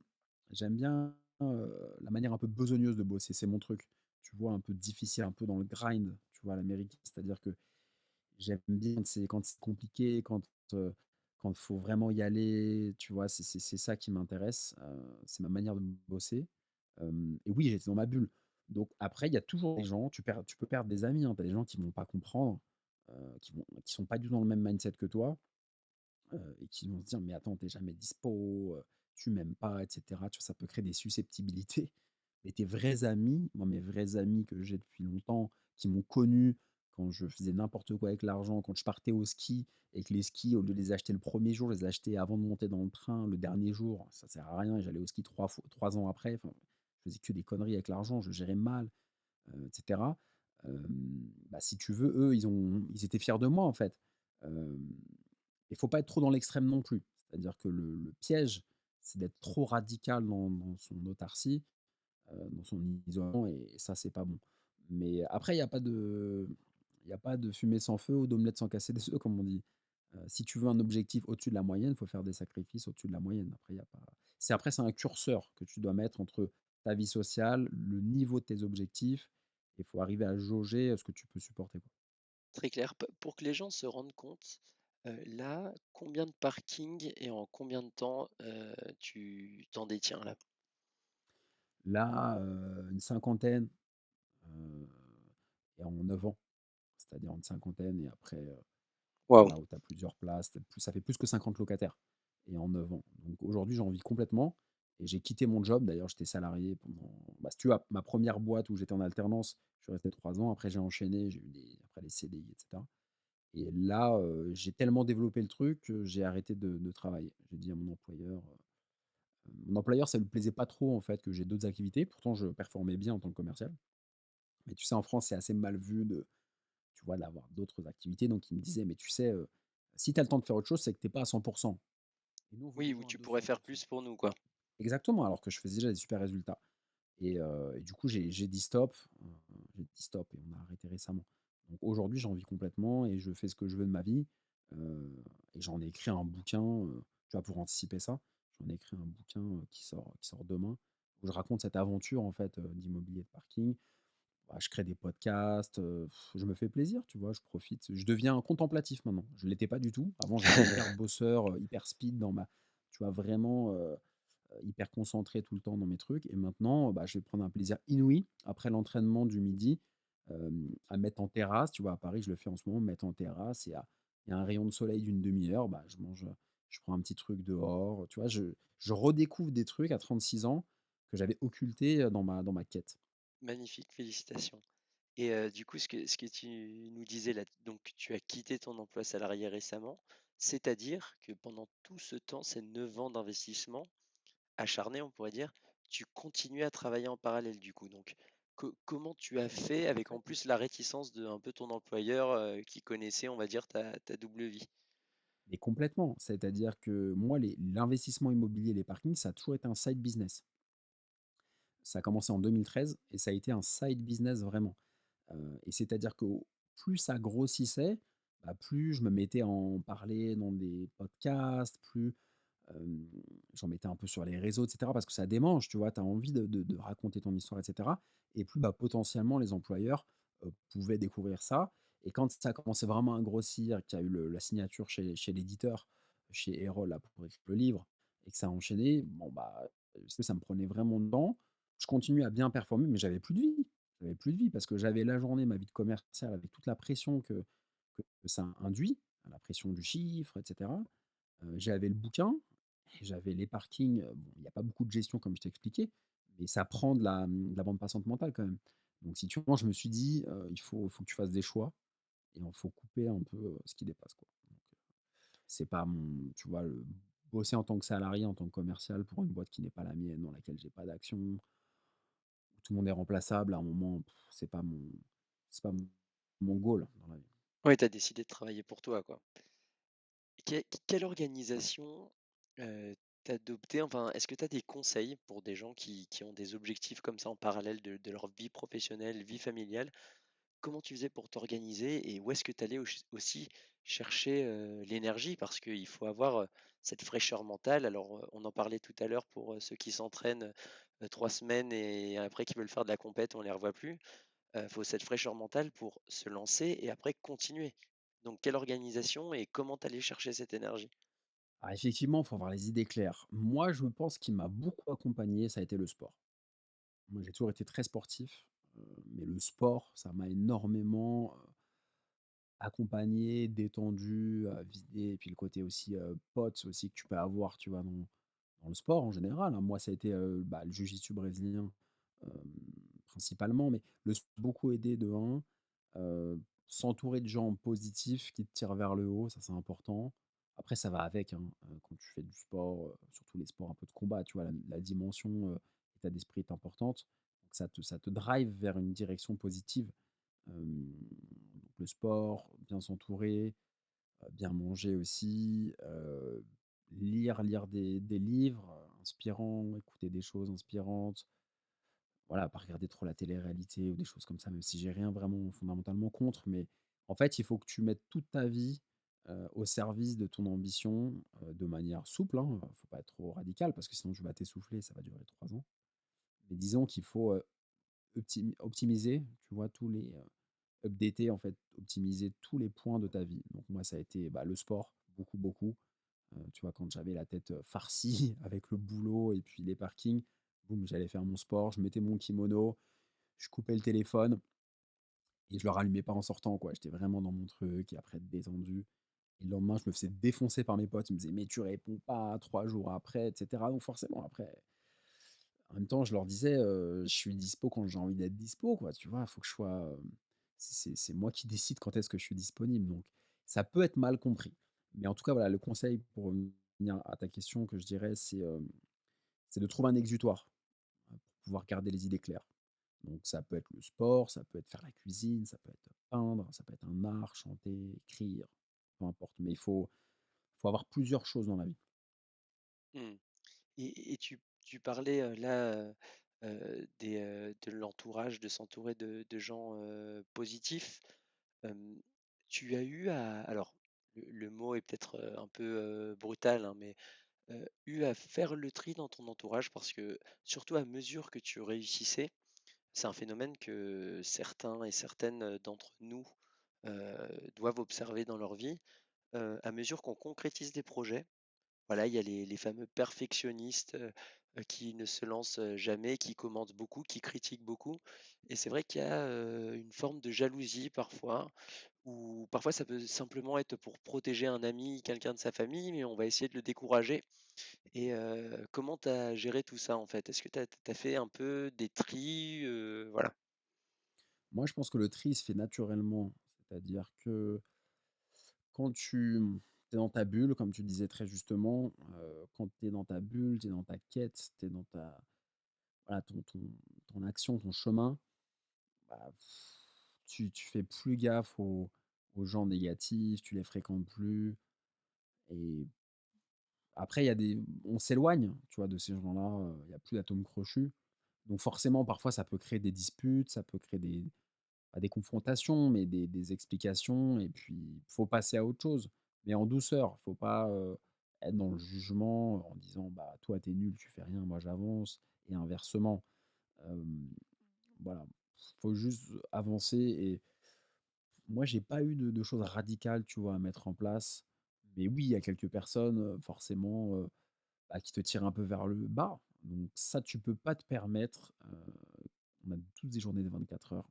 j'aime bien, la manière un peu besogneuse de bosser, c'est mon truc. Tu vois? Un peu difficile, un peu dans le grind, tu vois? À l'américaine. C'est-à-dire que j'aime bien quand c'est compliqué, quand faut vraiment y aller, tu vois? C'est ça qui m'intéresse, c'est ma manière de bosser, et oui, j'étais dans ma bulle. Donc après, il y a toujours des gens, tu peux perdre des amis, hein. Tu as des gens qui vont pas comprendre, qui sont pas du tout dans le même mindset que toi, et qui vont se dire: «Mais attends, tu es jamais dispo, tu m'aimes pas» et cetera. Tu vois? Ça peut créer des susceptibilités. Mais tes vrais amis, moi, mes vrais amis que j'ai depuis longtemps, qui m'ont connu quand je faisais n'importe quoi avec l'argent, quand je partais au ski et que les skis, au lieu de les acheter le premier jour, je les achetais avant de monter dans le train le dernier jour, ça sert à rien et j'allais au ski 3 ans après. Enfin, je faisais que des conneries avec l'argent, je gérais mal, et cetera. Bah, si tu veux, eux, ils étaient fiers de moi, en fait. Il faut pas être trop dans l'extrême non plus. C'est-à-dire que le piège, c'est d'être trop radical dans son autarcie, dans son isolement et ça, c'est pas bon. Mais après, il y a pas de fumée sans feu ou d'omelette sans casser des œufs, comme on dit. Si tu veux un objectif au-dessus de la moyenne, il faut faire des sacrifices au-dessus de la moyenne. Après, il y a pas c'est un curseur que tu dois mettre entre ta vie sociale, le niveau de tes objectifs. Il faut arriver à jauger, ce que tu peux supporter, quoi. Très clair. Pour que les gens se rendent compte, là, combien de parkings et en combien de temps, tu t'en détiens là? Là, une cinquantaine, heu et en 9 ans. C'est-à-dire une cinquantaine et après, Waouh! voilà, où tu as plusieurs places, tu plus ça fait plus que 50 locataires et en 9 ans. Donc aujourd'hui, j'en vis complètement et j'ai quitté mon job. D'ailleurs, j'étais salarié pendant bah, si tu veux, ma première boîte où j'étais en alternance, je suis resté 3 ans. Après, j'ai enchaîné, j'ai eu après les CDI et cetera et là, j'ai tellement développé le truc que j'ai arrêté de travailler. J'ai dit à mon employeur, ça lui plaisait pas trop, en fait, que j'ai d'autres activités. Pourtant, je performais bien en tant que commercial. Mais tu sais, en France, c'est assez mal vu tu vois, d'avoir d'autres activités. Donc il me disait: «Mais tu sais, si tu as le temps de faire autre chose, c'est que tu es pas à 100 et nous, on veut Oui, des où gens à tu pourrais 200». faire plus pour nous, quoi. Exactement, alors que je faisais déjà des super résultats et du coup, j'ai dit: «Stop», j'ai dit: «Stop» et on a arrêté récemment. Donc aujourd'hui, j'en vis complètement et je fais ce que je veux de ma vie, et j'en ai écrit un bouquin, tu vois, pour anticiper ça. J'en ai écrit un bouquin, qui sort demain, où je raconte cette aventure, en fait, d'immobilier de parking. Bah, je crée des podcasts, je me fais plaisir, tu vois? Je profite. Je deviens contemplatif maintenant. Je ne l'étais pas du tout. Avant, j'étais hyper bosseur, hyper speed dans ma tu vois? Vraiment, hyper concentré tout le temps dans mes trucs et maintenant, bah, je vais prendre un plaisir inouï après l'entraînement du midi, à me mettre en terrasse. Tu vois, à Paris, je le fais en ce moment, me mettre en terrasse et à il y a un rayon de soleil d'une demi heure, bah, je prends un petit truc dehors, tu vois? Je redécouvre des trucs à 36 ans que j'avais occultés, dans ma quête. Magnifique, félicitations. Et du coup, ce que tu nous disais là, donc tu as quitté ton emploi salarié récemment, c'est-à-dire que pendant tout ce temps, ces 9 ans d'investissement acharné, on pourrait dire, tu continues à travailler en parallèle du coup. Donc comment tu as fait avec en plus la réticence de un peu ton employeur, qui connaissait, on va dire, ta double vie? Mais complètement, c'est-à-dire que moi, l'investissement immobilier, les parkings, ça a toujours été un side business. Ça a commencé en 2013 et ça a été un side business vraiment. Et c'est-à-dire que plus ça grossissait, bah, plus je me mettais à en parler dans des podcasts, plus, hem, j'en mettais un peu sur les réseaux et cetera parce que ça démange, tu vois? Tu as envie de raconter ton histoire et cetera et plus, bah, potentiellement les employeurs, pouvaient découvrir ça et quand ça a commencé vraiment à grossir, qu'il y a eu la signature chez l'éditeur, chez Erol là pour écrire le livre et que ça a enchaîné, bon, bah, ça me prenait vraiment de temps. Je continuais à bien performer mais j'avais plus de vie. J'avais plus de vie parce que j'avais la journée, ma vie de commercial avec toute la pression que ça induit, la pression du chiffre et cetera. J'avais le bouquin et j'avais les parkings, bon, il y a pas beaucoup de gestion comme je t'ai expliqué, mais ça prend de la bande passante mentale quand même. Donc si tu veux, je me suis dit, «Il faut que tu fasses des choix et il faut couper un peu, ce qui dépasse, quoi». Donc, c'est pas mon tu vois, bosser en tant que salarié, en tant que commercial pour une boîte qui n'est pas la mienne, dans laquelle j'ai pas d'action, où tout le monde est remplaçable, à un moment, c'est pas mon goal dans la vie. Ouais, tu as décidé de travailler pour toi, quoi. Quelle organisation, tu as Enfin, est-ce que tu as des conseils pour des gens qui ont des objectifs comme ça en parallèle de leur vie professionnelle, vie familiale? Comment tu faisais pour t'organiser et où est-ce que tu allais aussi chercher, l'énergie? Parce qu'il faut avoir, cette fraîcheur mentale. Alors, on en parlait tout à l'heure pour, ceux qui s'entraînent, 3 semaines et après qui veulent faire de la compète, on les revoit plus. Faut cette fraîcheur mentale pour se lancer et après continuer. Donc quelle organisation et comment tu allais chercher cette énergie? Alors effectivement, il faut avoir les idées claires. Moi, je pense qu'il m'a beaucoup accompagné, ça a été le sport. Moi, j'ai toujours été très sportif, mais le sport, ça m'a énormément, accompagné, détendu, vidé et puis le côté aussi, potes aussi que tu peux avoir, tu vois, dans le sport en général, hein. Moi, ça a été, bah, le jiu-jitsu brésilien, hem, principalement, mais le s beaucoup aidé de 1, s'entourer de gens positifs qui te tirent vers le haut, ça c'est important. Après ça va avec, hein, quand tu fais du sport, surtout les sports un peu de combat, tu vois? La dimension, état d'esprit est importante, donc ça te drive vers une direction positive. Donc le sport, bien s'entourer, bien manger aussi, lire des livres, inspirants, écouter des choses inspirantes. Voilà, pas regarder trop la télé-réalité ou des choses comme ça, même si j'ai rien vraiment fondamentalement contre, mais en fait, il faut que tu mettes toute ta vie, au service de ton ambition, de manière souple, hein, faut pas être trop radical parce que sinon tu vas t'essouffler, ça va durer 3 ans. Mais disons qu'il faut, optimiser, tu vois, updater en fait, optimiser tous les points de ta vie. Donc moi, ça a été, bah, le sport, beaucoup, beaucoup. Tu vois, quand j'avais la tête, farcie avec le boulot et puis les parkings, boum, j'allais faire mon sport, je mettais mon kimono, je coupais le téléphone et je le rallumais pas en sortant, quoi. J'étais vraiment dans mon truc et après détendu et le lendemain, je me faisais défoncer par mes potes. Ils me disaient: «Mais tu réponds pas 3 jours après» et cetera. Donc forcément après, en même temps, je leur disais, «Je suis dispo quand j'ai envie d'être dispo, quoi», tu vois? Il faut que je sois, c'est moi qui décide quand est-ce que je suis disponible, donc ça peut être mal compris. Mais en tout cas, voilà, le conseil pour revenir à ta question que je dirais, c'est de trouver un exutoire, pour pouvoir garder les idées claires. Donc ça peut être le sport, ça peut être faire la cuisine, ça peut être peindre, ça peut être un art, chanter, écrire, peu importe. Mais il faut avoir plusieurs choses dans la vie. Mmh. Et tu parlais, là, de l'entourage, de s'entourer de gens, positifs. Hem, Tu as eu à alors le mot est peut-être, un peu, brutal, hein, mais, eu à faire le tri dans ton entourage parce que surtout à mesure que tu réussissais, c'est un phénomène que certains et certaines, d'entre nous, doivent observer dans leur vie. À mesure qu'on concrétise des projets, voilà, il y a les fameux perfectionnistes, qui ne se lance, jamais, qui commente beaucoup, qui critique beaucoup et c'est vrai qu'il y a, une forme de jalousie parfois, ou parfois ça peut simplement être pour protéger un ami, quelqu'un de sa famille, mais on va essayer de le décourager et comment tu as géré tout ça, en fait? Est-ce que tu as fait un peu des tris, voilà? Moi, je pense que le tri se fait naturellement. C'est-à-dire que quand tu es dans ta bulle, comme tu disais très justement, quand tu es dans ta bulle, tu es dans ta quête, tu es dans ta voilà, ton action, ton chemin, bah, tu fais plus gaffe aux gens négatifs, tu les fréquentes plus et après il y a des on s'éloigne, tu vois, de ces gens-là, il y a plus d'atomes crochus. Donc forcément, parfois, ça peut créer des disputes, ça peut créer des pas des confrontations, mais des explications et puis faut passer à autre chose. Mais en douceur, faut pas, être dans le jugement en disant: «Bah, toi, t'es nul, tu fais rien, moi j'avance» et inversement. Hem, voilà, faut juste avancer et moi, j'ai pas eu de choses radicales, tu vois, à mettre en place. Mais oui, il y a quelques personnes, forcément, bah, qui te tirent un peu vers le bas. Donc ça, tu peux pas te permettre, on a tous des journées de 24 heures.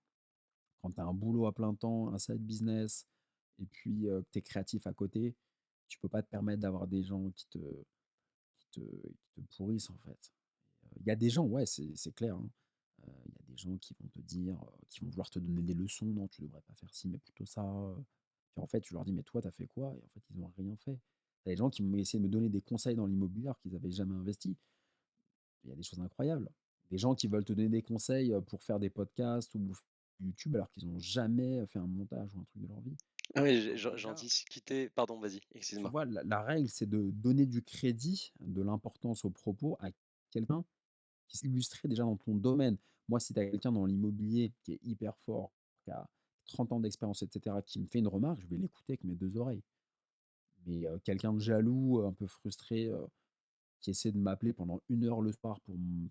Quand tu as un boulot à plein temps, un side business et puis, que tu es créatif à côté, tu peux pas te permettre d'avoir des gens qui te pourrissent, en fait. Il y a des gens, ouais, c'est clair, hein, il y a des gens qui vont te dire, qui vont vouloir te donner des leçons: «Non, tu devrais pas faire ci, mais plutôt ça», puis en fait, tu leur dis: «Mais toi, tu as fait quoi?» et en fait, ils ont rien fait. Il y a des gens qui vont essayer de me donner des conseils dans l'immobilier alors qu'ils avaient jamais investi. Il y a des choses incroyables. Des gens qui veulent te donner des conseils, pour faire des podcasts ou YouTube alors qu'ils ont jamais fait un montage ou un truc de leur vie. Ah oui, Alors j'en déjà, discutais pardon, vas-y, tu excuse-moi. vois, la règle, c'est de donner du crédit, de l'importance aux propos à quelqu'un qui s'illustrait déjà dans ton domaine. Moi, si tu as quelqu'un dans l'immobilier qui est hyper fort, qui a 30 ans d'expérience et cetera, qui me fait une remarque, je vais l'écouter avec mes 2 oreilles. Mais, quelqu'un de jaloux, un peu frustré, qui essaie de m'appeler pendant 1 heure le soir pour me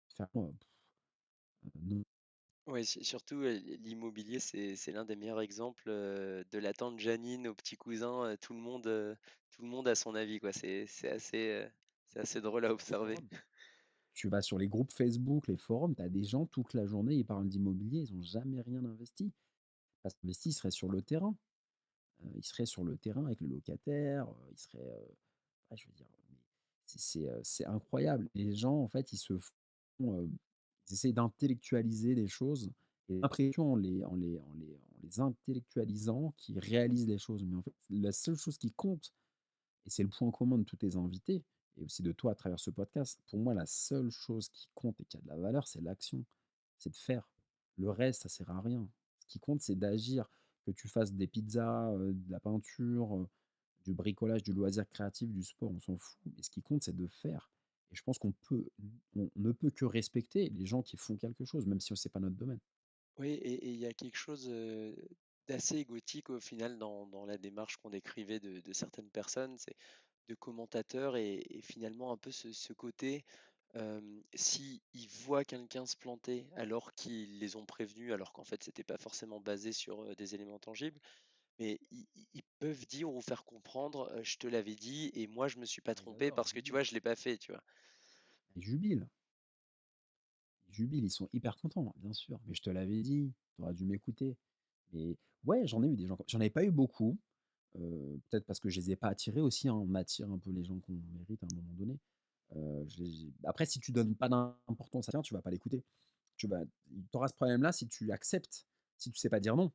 faire, non. Oui, surtout, l'immobilier, c'est l'un des meilleurs exemples, de la tante Janine au petit cousin, tout le monde a son avis, quoi. C'est assez drôle à Sur les observer. forums. Tu vas sur les groupes Facebook, les forums, tu as des gens toute la journée, ils parlent d'immobilier, ils ont jamais rien investi. Parce qu'investi, ils seraient sur le terrain. Ils seraient sur le terrain avec le locataire, ils seraient, ouais, je veux dire, mais c'est incroyable. Les gens, en fait, ils se font, ils essaient d'intellectualiser les choses et l'impression en les intellectualisant qu'ils réalisent les choses. Mais en fait, la seule chose qui compte et c'est le point commun de tous tes invités et aussi de toi à travers ce podcast. Pour moi, la seule chose qui compte et qui a de la valeur, c'est l'action, c'est de faire. Le reste, ça sert à rien. Ce qui compte, c'est d'agir. Que tu fasses des pizzas, de la peinture, du bricolage, du loisir créatif, du sport, on s'en fout. Mais ce qui compte, c'est de faire. Et je pense on ne peut que respecter les gens qui font quelque chose, même si c'est pas notre domaine. Oui et il y a quelque chose, d'assez égotique au final dans la démarche qu'on décrivait de certaines personnes, c'est de commentateurs et finalement un peu ce côté, si ils voient quelqu'un se planter alors qu'ils les ont prévenus, alors qu'en fait c'était pas forcément basé sur, des éléments tangibles, mais ils peuvent dire ou faire comprendre, «Je te l'avais dit et moi je me suis pas Ah, ils trompé adorent, ils parce que tu vois jubilent. je l'ai pas fait», tu vois? Ils jubilent. Ils jubilent, ils sont hyper contents, bien sûr. «Mais je te l'avais dit, tu aurais dû m'écouter». Mais ouais, j'en ai eu des gens comme j'en avais pas eu beaucoup, peut-être parce que je les ai pas attirés aussi, hein. On attire un peu les gens qu'on mérite à un moment donné. J'ai après si tu donnes pas d'importance à quelqu'un, tu vas pas l'écouter. Tu auras ce problème-là si tu acceptes, si tu sais pas dire non.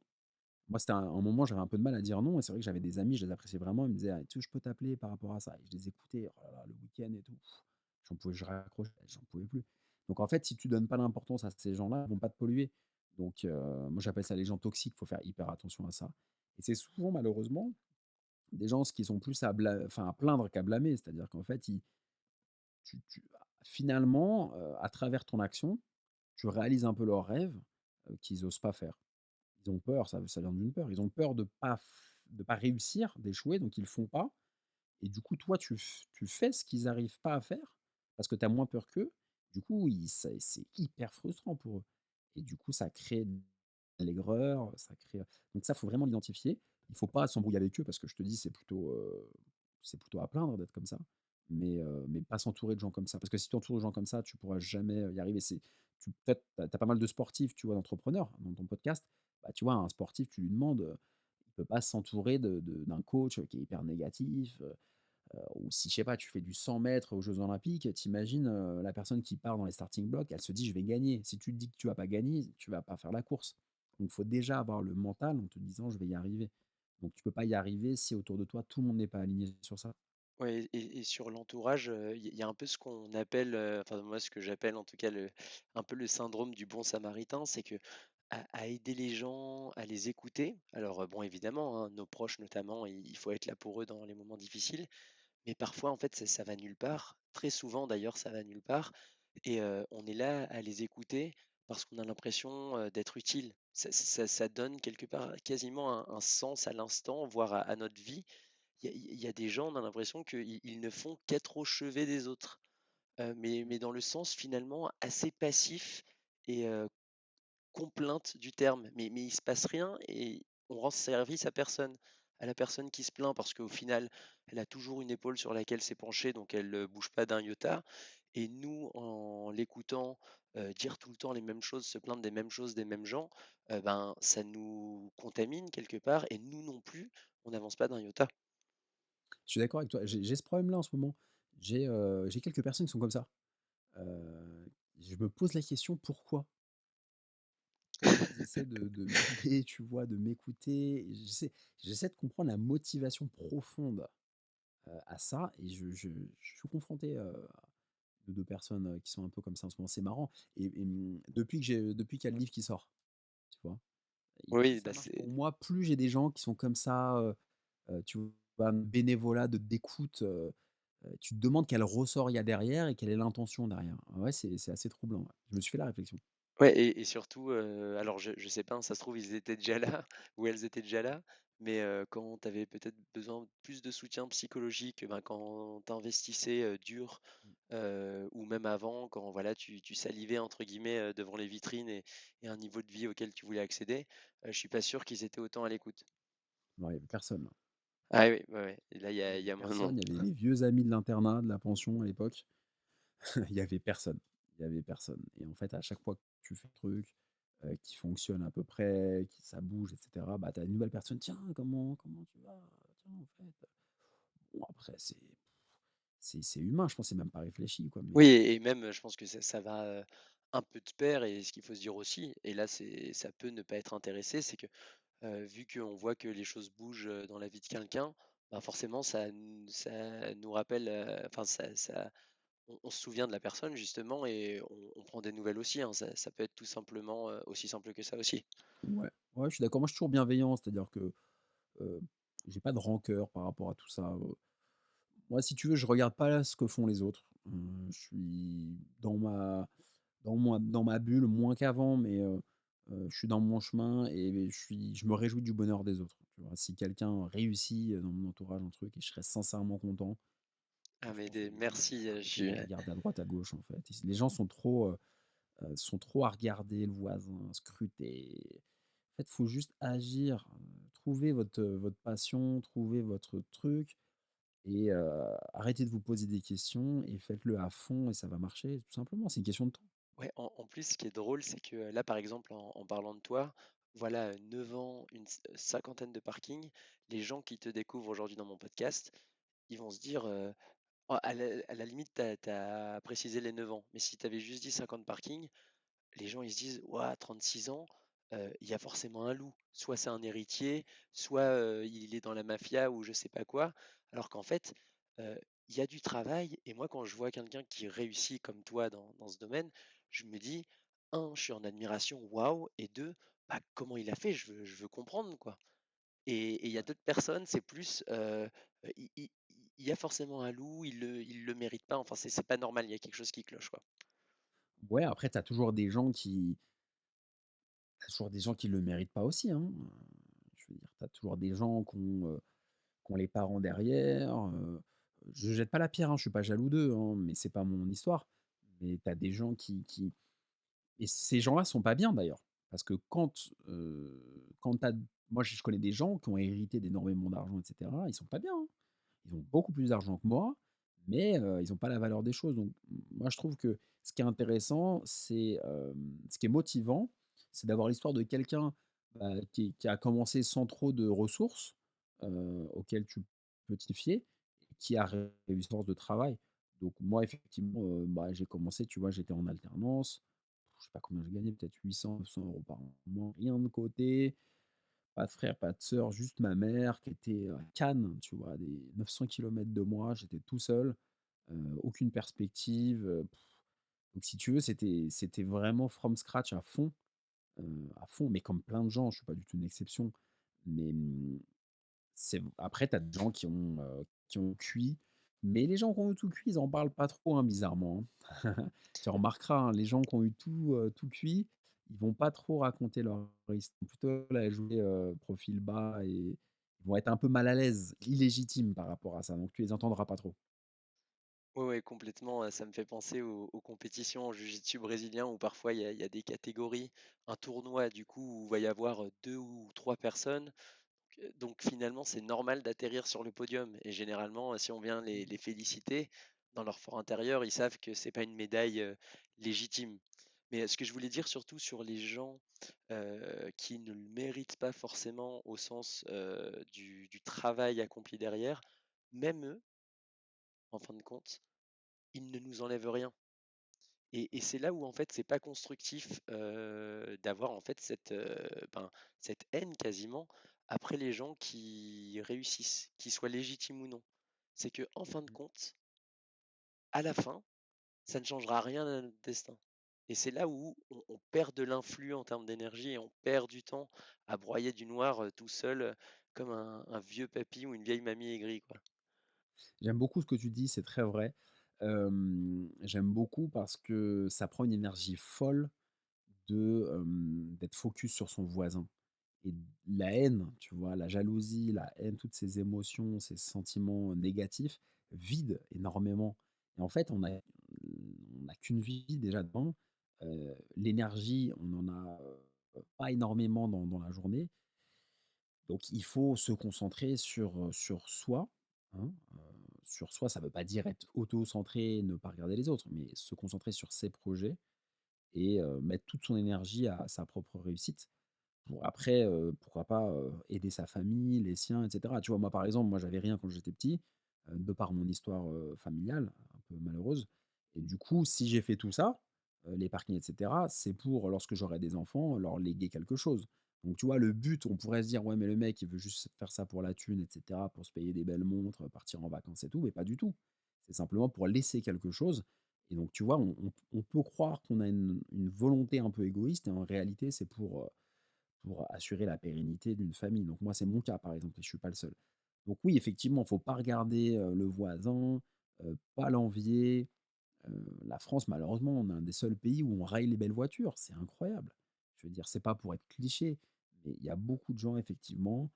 Moi, c'était un moment, j'avais un peu de mal à dire non et c'est vrai que j'avais des amis, je les appréciais vraiment, ils me disaient: «Ah, tu veux, je peux t'appeler par rapport à ça?» et je les écoutais, oh là là, le week-end et tout, je raccrochais, j'en pouvais plus. Donc en fait, si tu donnes pas d'importance à ces gens-là, ils vont pas te polluer. Donc moi, j'appelle ça les gens toxiques, il faut faire hyper attention à ça et c'est souvent malheureusement des gens qui sont plus à plaindre qu'à blâmer. C'est-à-dire qu'en fait, ils finalement, à travers ton action, tu réalises un peu leurs rêves, qu'ils osent pas faire. Ils ont peur, ça vient d'une peur. Ils ont peur de pas réussir, d'échouer, donc ils le font pas et du coup, toi, tu fais ce qu'ils arrivent pas à faire parce que tu as moins peur qu'eux. Du coup, c'est hyper frustrant pour eux et du coup, ça crée de l'aigreur, ça crée donc ça, faut vraiment l'identifier. Il faut pas s'embrouiller avec eux parce que je te dis, c'est plutôt à plaindre d'être comme ça. mais pas s'entourer de gens comme ça. Parce que si tu entoures de gens comme ça, tu pourras jamais, y arriver. C'est tu peut-être tu as pas mal de sportifs, tu vois, d'entrepreneurs dans ton podcast. Bah, tu vois, un sportif, tu lui demandes, il peut pas s'entourer d'un coach, qui est hyper négatif, ou si, je sais pas, tu fais du 100 mètres aux jeux olympiques, tu imagines, la personne qui part dans les starting blocks, elle se dit: «Je vais gagner». Si tu te dis que tu vas pas gagner, tu vas pas faire la course. Donc il faut déjà avoir le mental en te disant: «Je vais y arriver». Donc tu peux pas y arriver si autour de toi, tout le monde n'est pas aligné sur ça. Ouais et sur l'entourage, il y a un peu ce qu'on appelle, enfin moi ce que j'appelle en tout cas un peu le syndrome du bon samaritain. C'est que à aider les gens, à les écouter. Alors, bon évidemment, hein, nos proches notamment, il faut être là pour eux dans les moments difficiles, mais parfois en fait ça va nulle part. Très souvent d'ailleurs ça va nulle part et on est là à les écouter parce qu'on a l'impression, d'être utile. Ça donne quelque part quasiment un sens à l'instant, voire à notre vie. Il y a des gens, on a l'impression qu'ils ne font qu'être au chevet des autres, mais dans le sens finalement assez passif et complainte du terme. Mais il se passe rien et on rend service à personne. À la personne qui se plaint parce qu'au final, elle a toujours une épaule sur laquelle s'est penchée, donc elle ne bouge pas d'un iota et nous, en l'écoutant, dire tout le temps les mêmes choses, se plaindre des mêmes choses des mêmes gens, ben, ça nous contamine quelque part et nous non plus, on n'avance pas d'un iota. Je suis d'accord avec toi. J'ai ce problème-là en ce moment. J'ai quelques personnes qui sont comme ça. Je me pose la question: «Pourquoi?» Ils essaient de m'aider, tu vois, de m'écouter et j'essaie de comprendre la motivation profonde, à ça et je suis confronté, à 2 personnes, qui sont un peu comme ça en ce moment. C'est marrant depuis qu'il y a le livre qui sort, tu vois? Et plus Oui, ça bah, marche c'est pour moi, plus j'ai des gens qui sont comme ça, tu vois? Un bénévolat d'écoute, tu te demandes quel ressort il y a derrière et quelle est l'intention derrière. Ouais, c'est assez troublant, ouais. Je me suis fait la réflexion. ouais et surtout, alors je sais pas, hein, ça se trouve ils étaient déjà là ou elles étaient déjà là, mais quand tu avais peut-être besoin de plus de soutien psychologique, ben, quand tu investissais, dur, ou même avant quand voilà tu «salivais» entre guillemets, devant les vitrines et un niveau de vie auquel tu voulais accéder, je suis pas sûr qu'ils étaient autant à l'écoute. Non, il y avait personne. Ah oui, ouais, ouais et là Il y il avait y a moins non. personne, il y avait les vieux amis de l'internat, de la pension à l'époque. Il y avait personne. Il y avait personne et en fait, à chaque fois que tu fais un truc, qui fonctionne à peu près, qui ça bouge et cetera, bah, tu as une nouvelle personne: «Tiens, comment tu vas? Tiens, en fait» bon après c'est humain, je pense, c'est même pas réfléchi quoi, mais Oui et même, je pense que ça va, un peu de pair et ce qu'il faut se dire aussi et là ça peut ne pas être intéressé, c'est que vu qu'on voit que les choses bougent, dans la vie de quelqu'un, bah, forcément ça nous rappelle, enfin on se souvient de la personne justement et on prend des nouvelles aussi, hein. Ça peut être tout simplement, aussi simple que ça aussi. ouais, ouais, je suis d'accord. Moi, je suis toujours bienveillant, c'est-à-dire que, heu, j'ai pas de rancœur par rapport à tout ça, moi, si tu veux, je regarde pas ce que font les autres. Je suis dans ma bulle, moins qu'avant, mais je suis dans mon chemin et je me réjouis du bonheur des autres, tu vois? Si quelqu'un réussit, dans mon entourage un truc et je serais sincèrement content. Ah mais Franchement, faut des faut merci, je arrêter suis de regarder à droite, à gauche, en fait. Les gens sont trop à regarder le voisin, scruter. En fait, faut juste agir, trouver votre passion, trouver votre truc et arrêtez de vous poser des questions et faites-le à fond et ça va marcher, tout simplement. C'est une question de temps. ouais, en plus, ce qui est drôle, c'est que, là, par exemple, en parlant de toi, voilà, 9 ans, une cinquantaine de parkings. Les gens qui te découvrent aujourd'hui dans mon podcast, ils vont se dire, oh, à la limite, tu as précisé les 9 ans, mais si tu avais juste dit 50 parkings, les gens ils se disent: «Ouah, 36 ans, il y a forcément un loup». Soit c'est un héritier, soit, il est dans la mafia ou je sais pas quoi. Alors qu'en fait, heu, il y a du travail et moi quand je vois quelqu'un qui réussit comme toi dans ce domaine, je me dis: un, je suis en admiration, waouh et 2, bah, comment il a fait? Je veux comprendre quoi et il y a d'autres personnes, c'est plus, il y a forcément un loup, il le mérite pas, enfin c'est pas normal, il y a quelque chose qui cloche quoi. Ouais, après, tu toujours des gens qui le méritent pas aussi, hein. Je veux dire, tu as toujours des gens qui ont les parents derrière, je jette pas la pierre, hein, je suis pas jaloux d'eux, hein, mais c'est pas mon histoire. Mais tu as des gens qui et ces gens-là sont pas bien d'ailleurs. Parce que quand tu moi je connais des gens qui ont hérité d'énormément d'argent et cetera, ils sont pas bien, hein. Ils ont beaucoup plus d'argent que moi, mais ils ont pas la valeur des choses. Donc moi, je trouve que ce qui est intéressant, c'est, ce qui est motivant, c'est d'avoir l'histoire de quelqu'un, qui a commencé sans trop de ressources, auxquelles tu peux t'y fier, qui a réussi à force de travail. Donc moi, effectivement, j'ai commencé, tu vois, j'étais en alternance, je sais pas combien je gagnais, peut-être 800-900 € par mois, rien de côté, pas de frère, pas de sœur, juste ma mère qui était à Cannes, tu vois, à des 900 kilomètres de moi, j'étais tout seul, aucune perspective, donc si tu veux, c'était vraiment from scratch à fond, mais comme plein de gens, je suis pas du tout une exception. Mais, c'est après tu as des gens qui ont cuit, mais les gens qui ont eu tout cuit, ils en parlent pas trop, hein, bizarrement, hein. Tu remarqueras, hein, les gens qui ont eu tout cuit, ils vont pas trop raconter leur histoire, ils vont plutôt la jouer, profil bas et ils vont être un peu mal à l'aise, illégitimes par rapport à ça, donc tu les entendras pas trop. Ouais, ouais, complètement, ça me fait penser aux compétitions en jiu-jitsu brésilien où parfois il y a des catégories, un tournoi du coup où il va y avoir, 2 ou 3 personnes. Donc finalement, c'est normal d'atterrir sur le podium et généralement, si on vient les féliciter, dans leur fort intérieur, ils savent que c'est pas une médaille, légitime. Mais, ce que je voulais dire surtout sur les gens, qui ne le méritent pas forcément au sens, du travail accompli derrière, même eux, en fin de compte, ils ne nous enlèvent rien. Et c'est là où en fait c'est pas constructif, d'avoir en fait cette haine quasiment après les gens qui réussissent, qu'ils soient légitimes ou non. C'est que en fin de compte, à la fin, ça ne changera rien à notre destin. Et c'est là où on perd de l'influx en termes d'énergie et on perd du temps à broyer du noir, tout seul, comme un vieux papy ou une vieille mamie aigrie, quoi. J'aime beaucoup ce que tu dis, c'est très vrai. J'aime beaucoup parce que ça prend une énergie folle d'être focus sur son voisin et la haine, tu vois? La jalousie, la haine, toutes ces émotions, ces sentiments négatifs vident énormément et en fait, on a qu'une vie déjà dedans, l'énergie, on en a, pas énormément dans la journée, donc il faut se concentrer sur soi, hein, sur soi, ça ne veut pas dire être auto-centré, ne pas regarder les autres, mais se concentrer sur ses projets et mettre toute son énergie à sa propre réussite. Pour après, pourquoi pas, aider sa famille, les siens et cetera. Tu vois? Moi, par exemple, moi, j'avais rien quand j'étais petit, de par mon histoire, familiale, un peu malheureuse et du coup, si j'ai fait tout ça, l'épargne et cetera, c'est pour lorsque j'aurai des enfants, leur léguer quelque chose. Donc tu vois, le but, on pourrait se dire: «Ouais, mais le mec, il veut juste faire ça pour la thune et cetera, pour se payer des belles montres, partir en vacances et tout», mais pas du tout. C'est simplement pour laisser quelque chose et donc tu vois, on peut croire qu'on a une volonté un peu égoïste et en réalité, c'est pour assurer la pérennité d'une famille. Donc moi, c'est mon cas, par exemple, et je suis pas le seul. Donc oui, effectivement, il faut pas regarder, le voisin, pas l'envier. La France, malheureusement, on est un des seuls pays où on raille les belles voitures. C'est incroyable. Je veux dire, c'est pas pour être cliché, mais il y a beaucoup de gens, effectivement,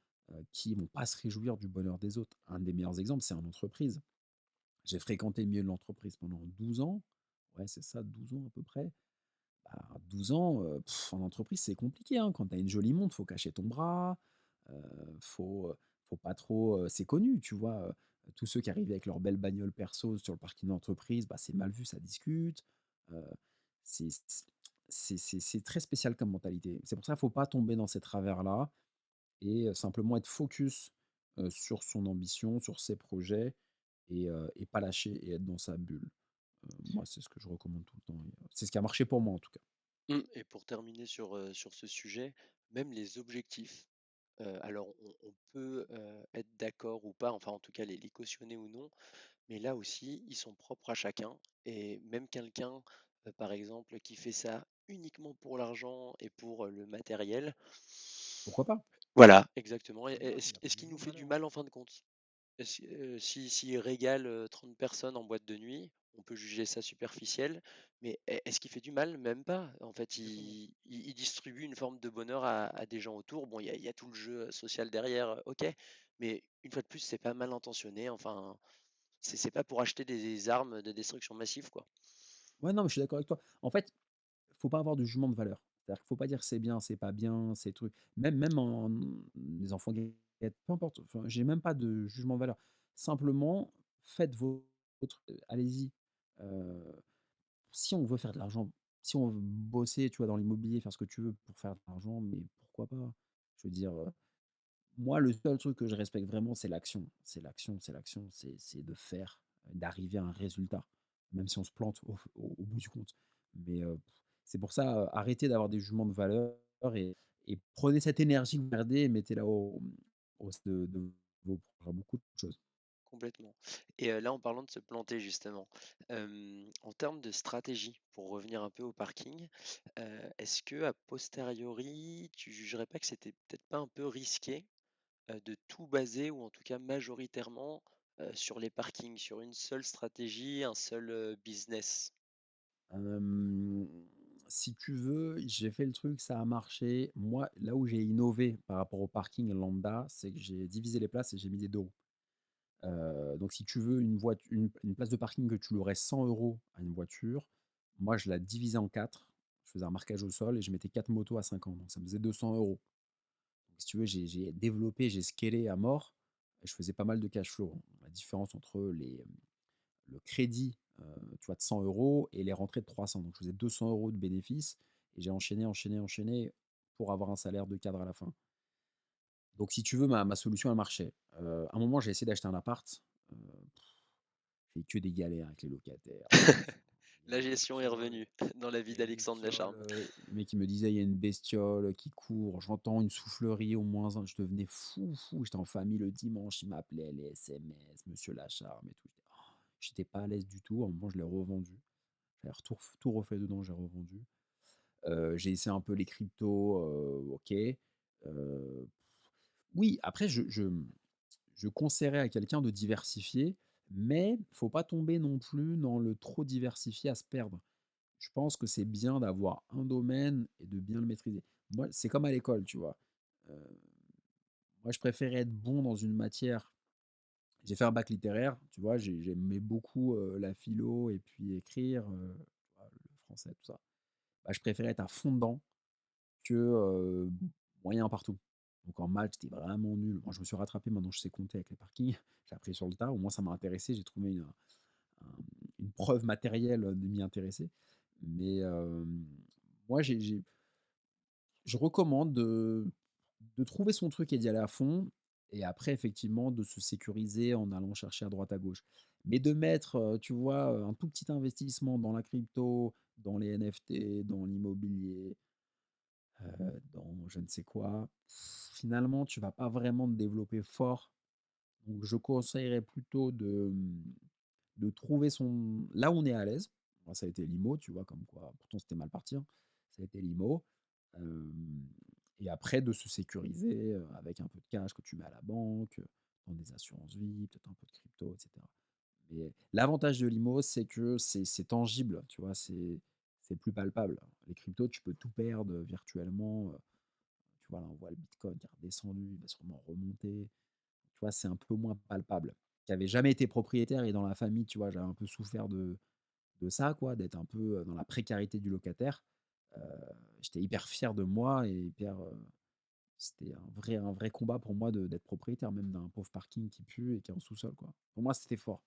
qui vont pas se réjouir du bonheur des autres. Un des meilleurs exemples, c'est en entreprise. J'ai fréquenté le milieu de l'entreprise pendant 12 ans. Ouais, c'est ça, 12 ans à peu près. À 12 ans, en entreprise, c'est compliqué, hein. Quand tu as une jolie montre, faut cacher ton bras, faut, faut pas trop, c'est connu, tu vois? Tous ceux qui arrivaient avec leur belle bagnole perso sur le parking d'entreprise, bah, c'est mal vu, ça discute. Heu, c'est c'est très spécial comme mentalité. C'est pour ça, faut pas tomber dans ces travers-là et simplement être focus, sur son ambition, sur ses projets et pas lâcher et être dans sa bulle. Moi, c'est ce que je recommande tout le temps et c'est ce qui a marché pour moi, en tout cas. Et pour terminer sur ce sujet, même les objectifs, alors on peut, être d'accord ou pas, enfin en tout cas les cautionner ou non, mais là aussi, ils sont propres à chacun et même quelqu'un, par exemple, qui fait ça uniquement pour l'argent et pour, le matériel. Pourquoi pas? Voilà, exactement. Et Voilà, il est-ce y a pas est-ce de qu'il nous jugement de fait du valeur. mal en fin de compte? Si s'il régale, 30 personnes en boîte de nuit, on peut juger ça superficiel, mais est-ce qu'il fait du mal? Même pas. En fait, Exactement. il distribue une forme de bonheur à des gens autour. Bon, il y a tout le jeu, social derrière, OK, mais une fois de plus, c'est pas mal intentionné. Enfin, c'est pas pour acheter des armes de destruction massive, quoi. Ouais, non, mais je suis d'accord avec toi. En fait, faut pas avoir de jugement de valeur. C'est-à-dire qu'il faut pas dire c'est bien, c'est pas bien, c'est truc. Même en les enfants gâtés, peu importe, enfin, j'ai même pas de jugement de valeur. Simplement, faites vos allez-y. Heu, Si on veut faire de l'argent, si on veut bosser, tu vois, dans l'immobilier, faire ce que tu veux pour faire de l'argent, mais pourquoi pas? Je veux dire, moi, le seul truc que je respecte vraiment, c'est l'action. C'est l'action, c'est l'action, c'est de faire, d'arriver à un résultat, même si on se plante au bout du compte. Mais, c'est pour ça, arrêtez d'avoir des jugements de valeur et prenez cette énergie que vous gardez et mettez-la au de vos beaucoup de choses. Complètement. Et là, en parlant de se planter justement, en termes de stratégie, pour revenir un peu au parking, est-ce que a posteriori, tu jugerais pas que c'était peut-être pas un peu risqué, de tout baser ou en tout cas majoritairement, sur les parkings, sur une seule stratégie, un seul, business? Hem, Si tu veux, j'ai fait le truc, ça a marché. Moi, là où j'ai innové par rapport au parking lambda, c'est que j'ai divisé les places et j'ai mis des 2 roues. Donc si tu veux une place de parking que tu louerais 100 € à une voiture, moi je la divisais en 4. Je faisais un marquage au sol et je mettais 4 motos à 50, donc ça me faisait 200 €. Donc si tu veux, j'ai développé, j'ai scalé à mort et je faisais pas mal de cash flow. La différence entre le crédit, tu vois, de 100 € et les rentrées de 300. Donc je faisais 200 € de bénéfices et j'ai enchaîné, enchaîné, enchaîné pour avoir un salaire de cadre à la fin. Donc si tu veux, ma solution, elle marchait. À un moment, j'ai essayé d'acheter un appart, heu, j'ai eu que des galères avec les locataires. Il y a La une gestion est bestiole revenue dans la vie il y a une d'Alexandre bestiole, Lacharme. le mec il me disait: «Il y a une bestiole qui court», j'entends une soufflerie au moins un, je devenais fou, fou. J'étais en famille le dimanche, il m'appelait, les SMS, monsieur Lacharme et tout. J'étais pas à l'aise du tout. À un moment, je l'ai revendu. J'avais tout refait dedans, j'ai revendu. J'ai essayé un peu les cryptos, OK. Oui, après je conseillerais à quelqu'un de diversifier, mais faut pas tomber non plus dans le trop diversifié à se perdre. Je pense que c'est bien d'avoir un domaine et de bien le maîtriser. Moi, c'est comme à l'école, tu vois? Heu, Moi, je préférais être bon dans une matière. J'ai fait un bac littéraire, tu vois? J'aimais beaucoup, la philo et puis écrire, tu vois? Le français, tout ça. Bah, je préférais être à fond dedans que, moyen partout. Donc en maths, j'étais vraiment nul. Moi, je me suis rattrapé, maintenant je sais compter avec les parkings. J'ai appris sur le tas, au moins ça m'a intéressé, j'ai trouvé un une preuve matérielle, de m'y intéresser. Mais, moi je recommande de trouver son truc et d'y aller à fond et après effectivement de se sécuriser en allant chercher à droite à gauche. Mais de mettre, tu vois, un tout petit investissement dans la crypto, dans les NFT, dans l'immobilier, dans je ne sais quoi, finalement tu vas pas vraiment te développer fort. Donc je conseillerais plutôt de trouver son là où on est à l'aise. Moi, ça a été l'IMO, tu vois? Comme quoi, pourtant c'était mal parti, hein. Ça a été l'IMO, hem et après de se sécuriser, avec un peu de cash que tu mets à la banque, dans des assurances vie, peut-être un peu de crypto et cetera. Mais l'avantage de l'IMO, c'est que c'est tangible, tu vois? C'est plus palpable. Les cryptos, tu peux tout perdre, virtuellement, tu vois? Là, on voit le bitcoin qui est redescendu, il va sûrement remonter. Tu vois, c'est un peu moins palpable. Qui avait jamais été propriétaire et dans la famille, tu vois, j'avais un peu souffert de ça quoi, d'être un peu, dans la précarité du locataire. Heu, J'étais hyper fier de moi et hyper, c'était un vrai combat pour moi d'être propriétaire même d'un pauvre parking qui pue et qui est en sous-sol, quoi. Pour moi, c'était fort.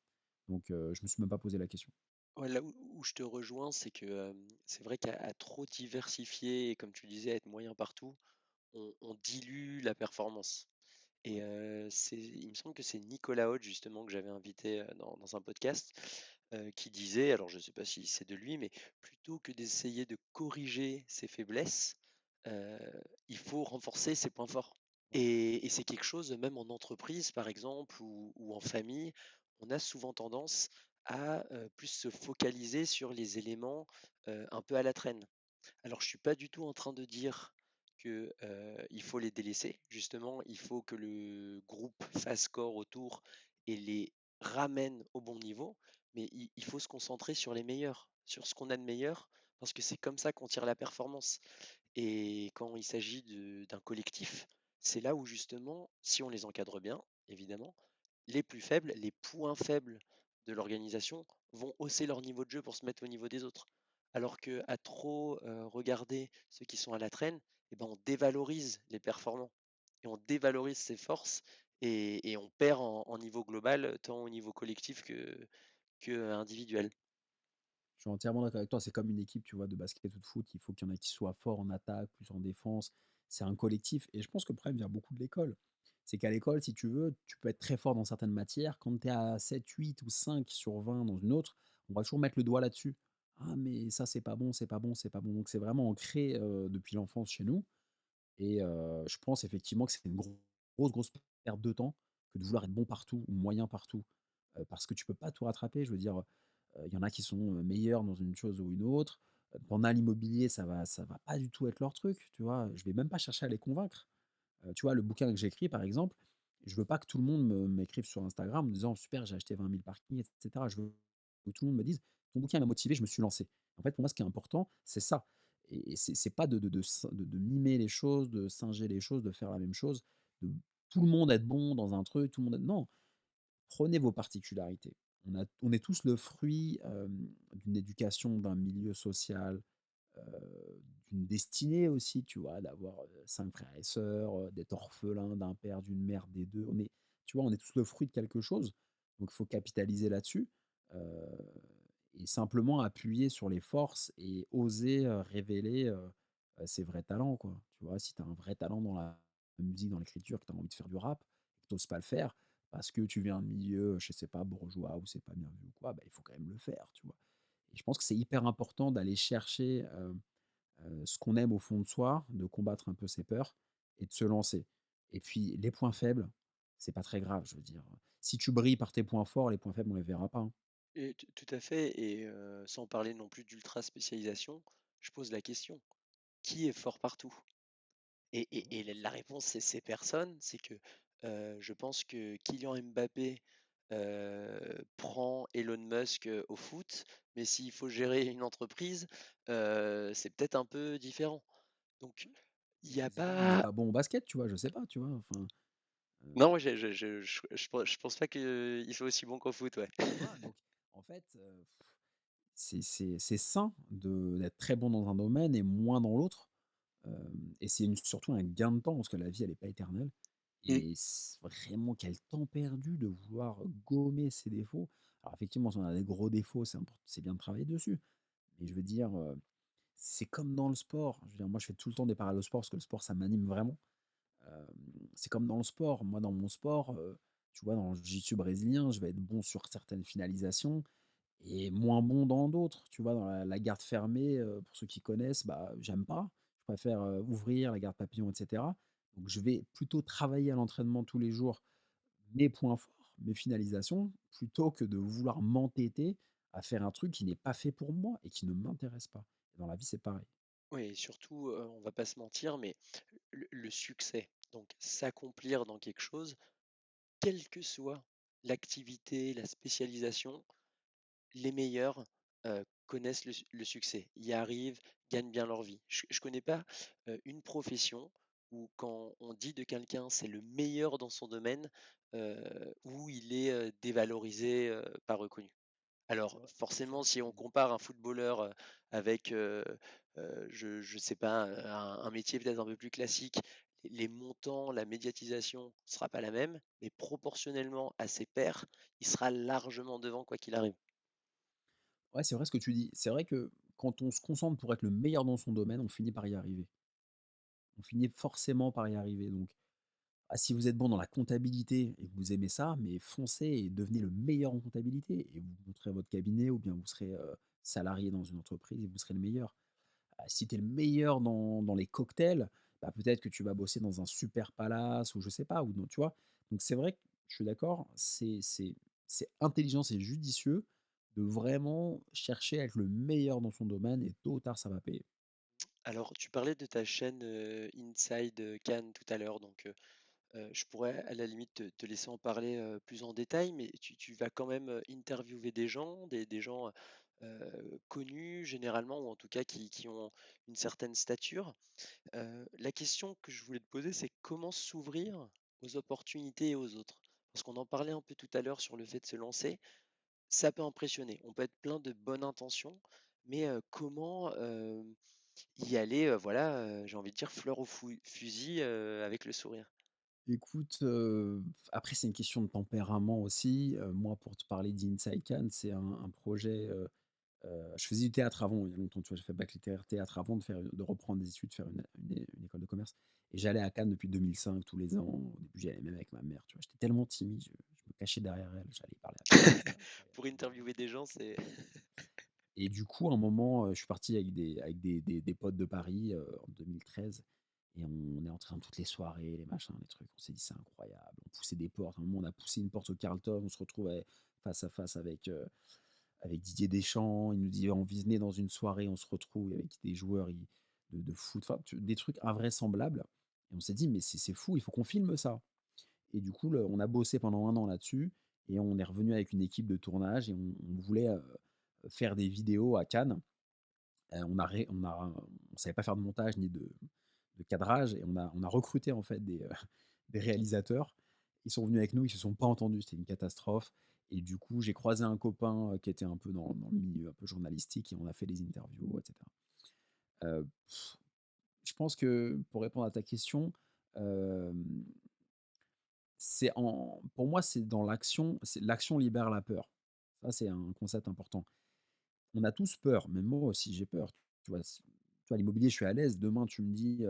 Donc je me suis même pas posé la question. Ouais, là où je te rejoins, c'est que, c'est vrai qu'à trop diversifier et comme tu disais, être moyen partout, on dilue la performance. Et Ouais. il me semble que c'est Nicolas Hodge justement que j'avais invité, dans un podcast, qui disait, alors je ne sais pas si c'est de lui, mais plutôt que d'essayer de corriger ses faiblesses, heu, il faut renforcer ses points forts. Ouais. Et c'est quelque chose, même en entreprise par exemple ou en famille, on a souvent tendance à, plus se focaliser sur les éléments, un peu à la traîne. Alors, je suis pas du tout en train de dire que, il faut les délaisser. Justement, il faut que le groupe fasse corps autour et les ramène au bon niveau, mais il faut se concentrer sur les meilleurs, sur ce qu'on a de meilleur, parce que c'est comme ça qu'on tire la performance. Et quand il s'agit d'un collectif, c'est là où justement, si on les encadre bien, évidemment, les plus faibles, les points faibles de l'organisation vont hausser leur niveau de jeu pour se mettre au niveau des autres. Alors que à trop regarder ceux qui sont à la traîne, eh ben, on dévalorise les performants et on dévalorise ses forces et on perd en niveau global, tant au niveau collectif qu'individuel. Je suis entièrement d'accord avec toi. C'est comme une équipe, tu vois, de basket ou de foot. Il faut qu'il y en ait qui soient forts en attaque, plus en défense. C'est un collectif et je pense que le problème vient beaucoup de l'école. C'est qu'à l'école, si tu veux, tu peux être très fort dans certaines matières. Quand tu es à 7, 8 ou 5 sur 20 dans une autre, on va toujours mettre le doigt là-dessus. «Ah mais ça, c'est pas bon, c'est pas bon, c'est pas bon». Donc c'est vraiment ancré, depuis l'enfance chez nous et je pense effectivement que c'est une grosse perte de temps que de vouloir être bon partout ou moyen partout. Parce que tu peux pas tout rattraper. Je veux dire, il y en a qui sont, meilleurs dans une chose ou une autre. Tu as l'immobilier, ça va pas du tout être leur truc, tu vois? Je vais même pas chercher à les convaincre. Tu vois, le bouquin que j'écris, par exemple, je veux pas que tout le monde m'écrive sur Instagram en me disant: «Super, j'ai acheté 20 000 parkings» et cetera. Je veux que tout le monde me dise: «Ton bouquin m'a motivé, je me suis lancé». En fait, pour moi, ce qui est important, c'est ça et c'est pas de mimer les choses, de singer les choses, de faire la même chose, de tout le monde être bon dans un truc, tout le monde être non, prenez vos particularités. On est tous le fruit, d'une éducation, d'un milieu social, d'une destinée aussi, tu vois? D'avoir, 5 frères et sœurs, d'être orphelin d'un père, d'une mère, des 2. On est tous le fruit de quelque chose, donc il faut capitaliser là-dessus, heu et simplement appuyer sur les forces et oser, révéler, ses vrais talents, quoi. Tu vois? Si tu as un vrai talent dans la musique, dans l'écriture, que tu as envie de faire du rap et que tu oses pas le faire parce que tu viens de milieu, je sais pas, bourgeois ou c'est pas bien vu ou quoi, bah, il faut quand même le faire, tu vois? Et je pense que c'est hyper important d'aller chercher, ce qu'on aime au fond de soi, de combattre un peu ses peurs et de se lancer. Et puis les points faibles, c'est pas très grave, je veux dire, si tu brilles par tes points forts, les points faibles, on les verra pas, hein. Et tout à fait et sans parler non plus d'ultra spécialisation, je pose la question: qui est fort partout? Et la réponse, c'est ces personnes. C'est que, je pense que Kylian Mbappé, prend Elon Musk, au foot, mais s'il faut gérer une entreprise, c'est peut-être un peu différent. Donc il y a Zidane, il est pas pas bon au basket, tu vois? Je sais pas, tu vois? Enfin, non, je pense pas qu'il soit aussi bon qu'au foot, ouais. tu vois? Donc en fait, c'est sain d'être très bon dans un domaine et moins dans l'autre. Et c'est surtout un gain de temps parce que la vie elle est pas éternelle Mmh. et vraiment quel temps perdu de vouloir gommer ses défauts. Alors effectivement, si on a des gros défauts, c'est bien de travailler dessus. Mais je veux dire, c'est comme dans le sport. Je veux dire, moi, je fais tout le temps des parallèles au sport parce que le sport, ça m'anime vraiment. C'est comme dans le sport. Moi, dans mon sport, tu vois, dans le jiu-jitsu brésilien, je vais être bon sur certaines finalisations et moins bon dans d'autres, tu vois? Dans la garde fermée, pour ceux qui connaissent, bah, j'aime pas. Je préfère, ouvrir la garde papillon et cetera. Donc je vais plutôt travailler à l'entraînement tous les jours mes points forts, mes finalisations, plutôt que de vouloir m'entêter à faire un truc qui n'est pas fait pour moi et qui ne m'intéresse pas. Dans la vie, c'est pareil. Oui et surtout, on va pas se mentir, mais le succès, donc s'accomplir dans quelque chose, quelle que soit l'activité, la spécialisation, les meilleurs, connaissent le succès, y arrivent, gagnent bien leur vie. Je connais pas, une profession où quand on dit de quelqu'un: «C'est le meilleur dans son domaine», où il est, dévalorisé, pas reconnu. Alors C'est forcément, vrai ce que si on tu dis. compare un footballeur, avec, je sais pas, un métier peut-être un peu plus classique, les montants, la médiatisation sera pas la même, mais proportionnellement à ses pairs, il sera largement devant quoi qu'il arrive. Ouais, c'est vrai ce que tu dis. C'est vrai que quand on se concentre pour être le meilleur dans son domaine, on finit par y arriver. On finit forcément par y arriver. Donc, ah, si vous êtes bon dans la comptabilité et que vous aimez ça, mais foncez et devenez le meilleur en comptabilité et vous monterez votre cabinet ou bien vous serez, salarié dans une entreprise et vous serez le meilleur. Si tu es le meilleur dans les cocktails, bah, peut-être que tu vas bosser dans un super palace ou je sais pas, ou dans tu vois? Donc c'est vrai que je suis d'accord, c'est intelligent, c'est judicieux de vraiment chercher à être le meilleur dans son domaine et tôt ou tard ça va payer. Alors tu parlais de ta chaîne, Inside, Cannes tout à l'heure, donc je pourrais à la limite te laisser en parler, plus en détail, mais tu vas quand même, interviewer des gens, des gens, connus généralement ou en tout cas qui ont une certaine stature. La question que je voulais te poser, c'est comment s'ouvrir aux opportunités et aux autres? Parce qu'on en parlait un peu tout à l'heure sur le fait de se lancer, ça peut impressionner. On peut être plein de bonnes intentions, mais comment, y aller, voilà, j'ai envie de dire fleur au fusil, avec le sourire? Écoute, après c'est une question de tempérament aussi. Moi, pour te parler d'Inside Cannes, c'est un projet, je faisais du théâtre avant, il y a longtemps, tu vois? J'ai fait bac littéraire théâtre avant de reprendre des études, faire une école de commerce et j'allais à Cannes depuis 2005 tous les ans. Au début, j'y allais même avec ma mère, tu vois? J'étais tellement timide, je me cachais derrière elle, j'allais parler à personne, c'était incroyable. Pour interviewer des gens, c'est Et du coup, à un moment, je suis parti avec des potes de Paris, en 2013 et on est entré dans toutes les soirées, les machins, les trucs. On s'est dit: «C'est incroyable». On poussait des portes. À un moment, on a poussé une porte au Carlton, on se retrouvait face à face avec Didier Deschamps. Il nous dit: «On venez dans une soirée, on se retrouve avec des joueurs de foot», enfin, des trucs invraisemblables et on s'est dit: «Mais c'est fou, il faut qu'on filme ça» et du coup, on a bossé pendant 1 an là-dessus et on est revenu avec une équipe de tournage et on voulait, faire des vidéos à Cannes. On savait pas faire de montage ni de cadrage et on a recruté en fait des réalisateurs. Ils sont venus avec nous, ils se sont pas entendus, c'était une catastrophe et du coup, j'ai croisé un copain, qui était un peu dans le milieu un peu journalistique et on a fait des interviews et cetera. Heu, je pense que pour répondre à ta question, hem, pour moi, c'est dans l'action, l'action libère la peur. Ça, c'est un concept important. On a tous peur, même moi aussi j'ai peur. Tu vois? L'immobilier, je suis à l'aise. Demain, tu me dis,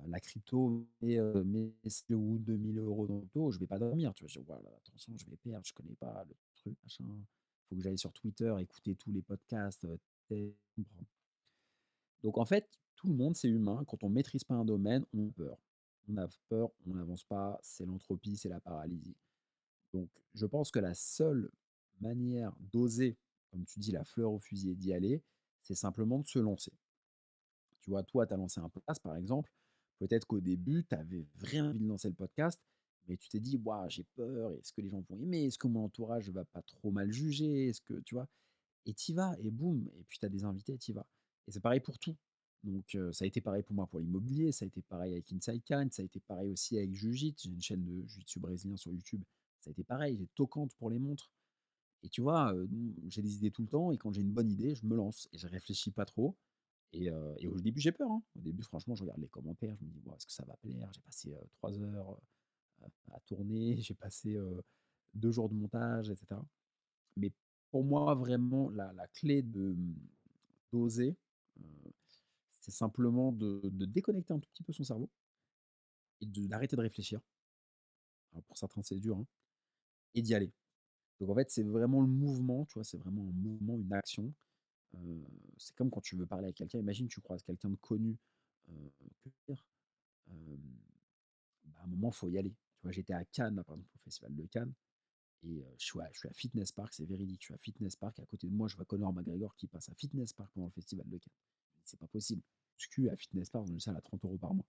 la crypto, mets 1 ou 2 000 € dans le taux, je vais pas dormir, tu vois? Je dis: «Ouah là, attention, je vais perdre, je connais pas le truc, machin. Faut que j'aille sur Twitter, écouter tous les podcasts, comprendre». Donc en fait, tout le monde, c'est humain. Quand on maîtrise pas un domaine, on a peur. On a peur, on n'avance pas, c'est l'entropie, c'est la paralysie. Donc, je pense que la seule manière d'oser, comme tu dis, la fleur au fusil et d'y aller, c'est simplement de se lancer. Tu vois, toi, tu as lancé un podcast, par exemple. Peut-être qu'au début, tu avais vraiment envie de lancer le podcast, mais tu t'es dit, waouh, j'ai peur. Est-ce que les gens vont aimer? Est-ce que mon entourage va pas trop mal juger? Est-ce que, tu vois? Et t'y vas, et boum. Et puis, tu as des invités, t'y vas. Et c'est pareil pour tout. Donc, ça a été pareil pour moi pour l'immobilier, ça a été pareil avec Inside Can, ça a été pareil aussi avec Jiu-Jitsu. J'ai une chaîne de Jiu-Jitsu brésilien sur YouTube. Ça a été pareil, j'ai Tocante pour les montres. Et tu vois, j'ai des idées tout le temps et quand j'ai une bonne idée, je me lance et je réfléchis pas trop et au début, j'ai peur, hein. Au début, franchement, je regarde les commentaires, je me dis: «Bon, est-ce que ça va plaire?» J'ai passé, 3 heures, à tourner, j'ai passé, 2 jours de montage et cetera. Mais pour moi, vraiment, la clé d'oser, heu, c'est simplement de déconnecter un tout petit peu son cerveau et d'arrêter de réfléchir. Alors pour certains, c'est dur, hein, et d'y aller. Donc en fait, c'est vraiment le mouvement, tu vois? C'est vraiment un mouvement, une action. Heu, c'est comme quand tu veux parler à quelqu'un, imagine tu croises quelqu'un de connu, que dire? Hem, bah, à un moment, faut y aller. Tu vois, j'étais à Cannes, là, par exemple, au festival de Cannes et je suis à Fitness Park, c'est véridique. Je suis à Fitness Park, à côté de moi, je vois Conor McGregor qui passe à Fitness Park pendant le festival de Cannes. C'est pas possible. Muscu à Fitness Park dans une salle à 30 € par mois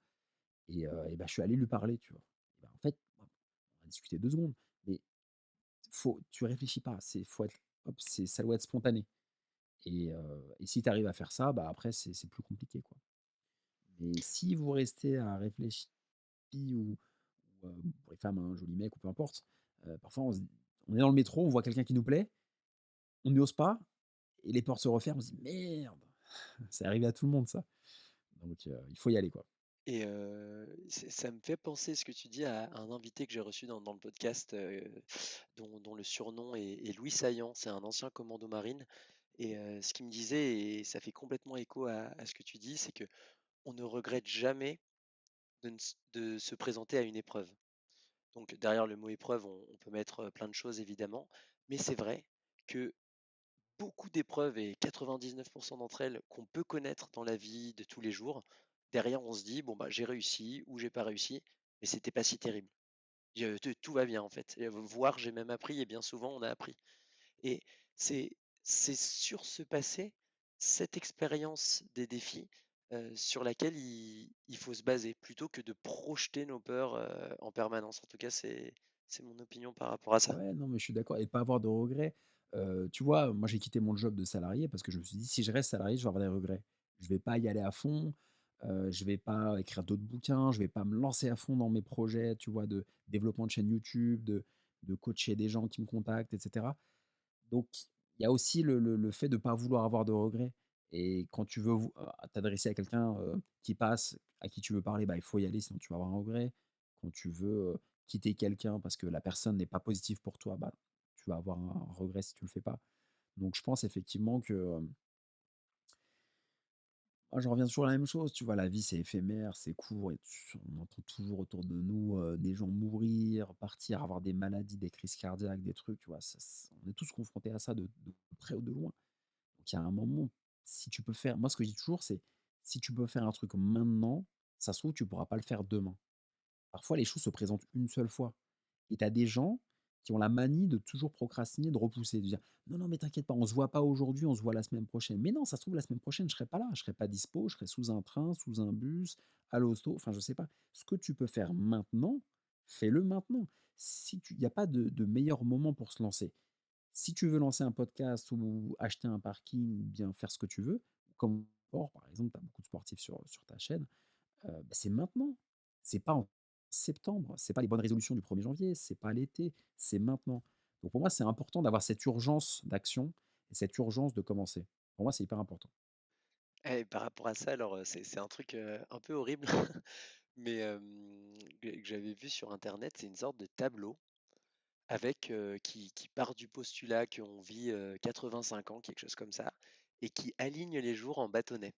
et bah, je suis allé lui parler, tu vois? Et bah, en fait, on a discuté 2 secondes, mais tu réfléchis pas, faut être hop, ça doit être spontané et si tu arrives à faire ça, bah, après c'est plus compliqué, quoi. Mais si vous restez à réfléchir ou pour les femmes, un joli mec ou peu importe, parfois on est dans le métro, on voit quelqu'un qui nous plaît, on n'ose pas et les portes se referment, on se dit: «Merde!» C'est arrivé à tout le monde ça. Donc il faut y aller, quoi. et ça me fait penser ce que tu dis à un invité que j'ai reçu dans le podcast, dont le surnom est Louis Saillant. C'est un ancien commando marine et ce qu'il me disait et ça fait complètement écho à ce que tu dis, c'est qu'on ne regrette jamais de se présenter à une épreuve. Donc derrière le mot épreuve, on peut mettre plein de choses évidemment, mais c'est vrai que beaucoup d'épreuves et 99% d'entre elles qu'on peut connaître dans la vie de tous les jours, derrière on se dit bon bah j'ai réussi ou j'ai pas réussi, mais c'était pas si terrible. Tout va bien en fait. Et, voire j'ai même appris et bien souvent on a appris. Et c'est c'est sur ce passé, cette expérience des défis, sur laquelle il faut se baser, plutôt que de projeter nos peurs, en permanence. En tout cas, c'est mon opinion par rapport à ça. Ouais, non, mais je suis d'accord et pas avoir de regrets. Tu vois, moi, j'ai quitté mon job de salarié parce que je me suis dit: «Si je reste salarié, je vais avoir des regrets. Je vais pas y aller à fond, je vais pas écrire d'autres bouquins, je vais pas me lancer à fond dans mes projets», tu vois, de développement de chaîne YouTube, de coacher des gens qui me contactent et cetera. Donc il y a aussi le fait de pas vouloir avoir de regrets et quand tu veux t'adresser à quelqu'un, qui passe, à qui tu veux parler, bah, il faut y aller sinon tu vas avoir un regret. Quand tu veux, quitter quelqu'un parce que la personne n'est pas positive pour toi, bah, tu vas avoir un regret si tu le fais pas. Donc je pense effectivement que, moi, j'en reviens toujours à la même chose, tu vois? La vie, c'est éphémère, c'est court et on entend toujours autour de nous, des gens mourir, partir, avoir des maladies, des crises cardiaques, des trucs, tu vois? On est tous confrontés à ça de près ou de loin. Donc il y a un moment, si tu peux faire moi, ce que je dis toujours, c'est: «Si tu peux faire un truc maintenant, ça se trouve, tu pourras pas le faire demain». Parfois, les choses se présentent une seule fois et tu as des gens qui ont la manie de toujours procrastiner, de repousser, de dire: «Non, non, mais t'inquiète pas, on se voit pas aujourd'hui, on se voit la semaine prochaine». Mais non, ça se trouve la semaine prochaine, je serai pas là, je serai pas dispo, je serai sous un train, sous un bus, à l'hosto, enfin je sais pas. Ce que tu peux faire maintenant, fais-le maintenant. Si tu Il y a pas de meilleur moment pour se lancer. Si tu veux lancer un podcast ou acheter un parking ou bien faire ce que tu veux, comme sport, par exemple, tu as beaucoup de sportifs sur ta chaîne, bah, c'est maintenant. C'est pas en septembre, c'est pas les bonnes résolutions du 1er janvier, c'est pas l'été, c'est maintenant. Donc pour moi, c'est important d'avoir cette urgence d'action et cette urgence de commencer. Pour moi, c'est hyper important. Et par rapport à ça, alors, c'est un truc, un peu horrible, mais que j'avais vu sur internet. C'est une sorte de tableau avec, qui part du postulat qu'on vit, 85 ans, quelque chose comme ça, et qui aligne les jours en bâtonnets.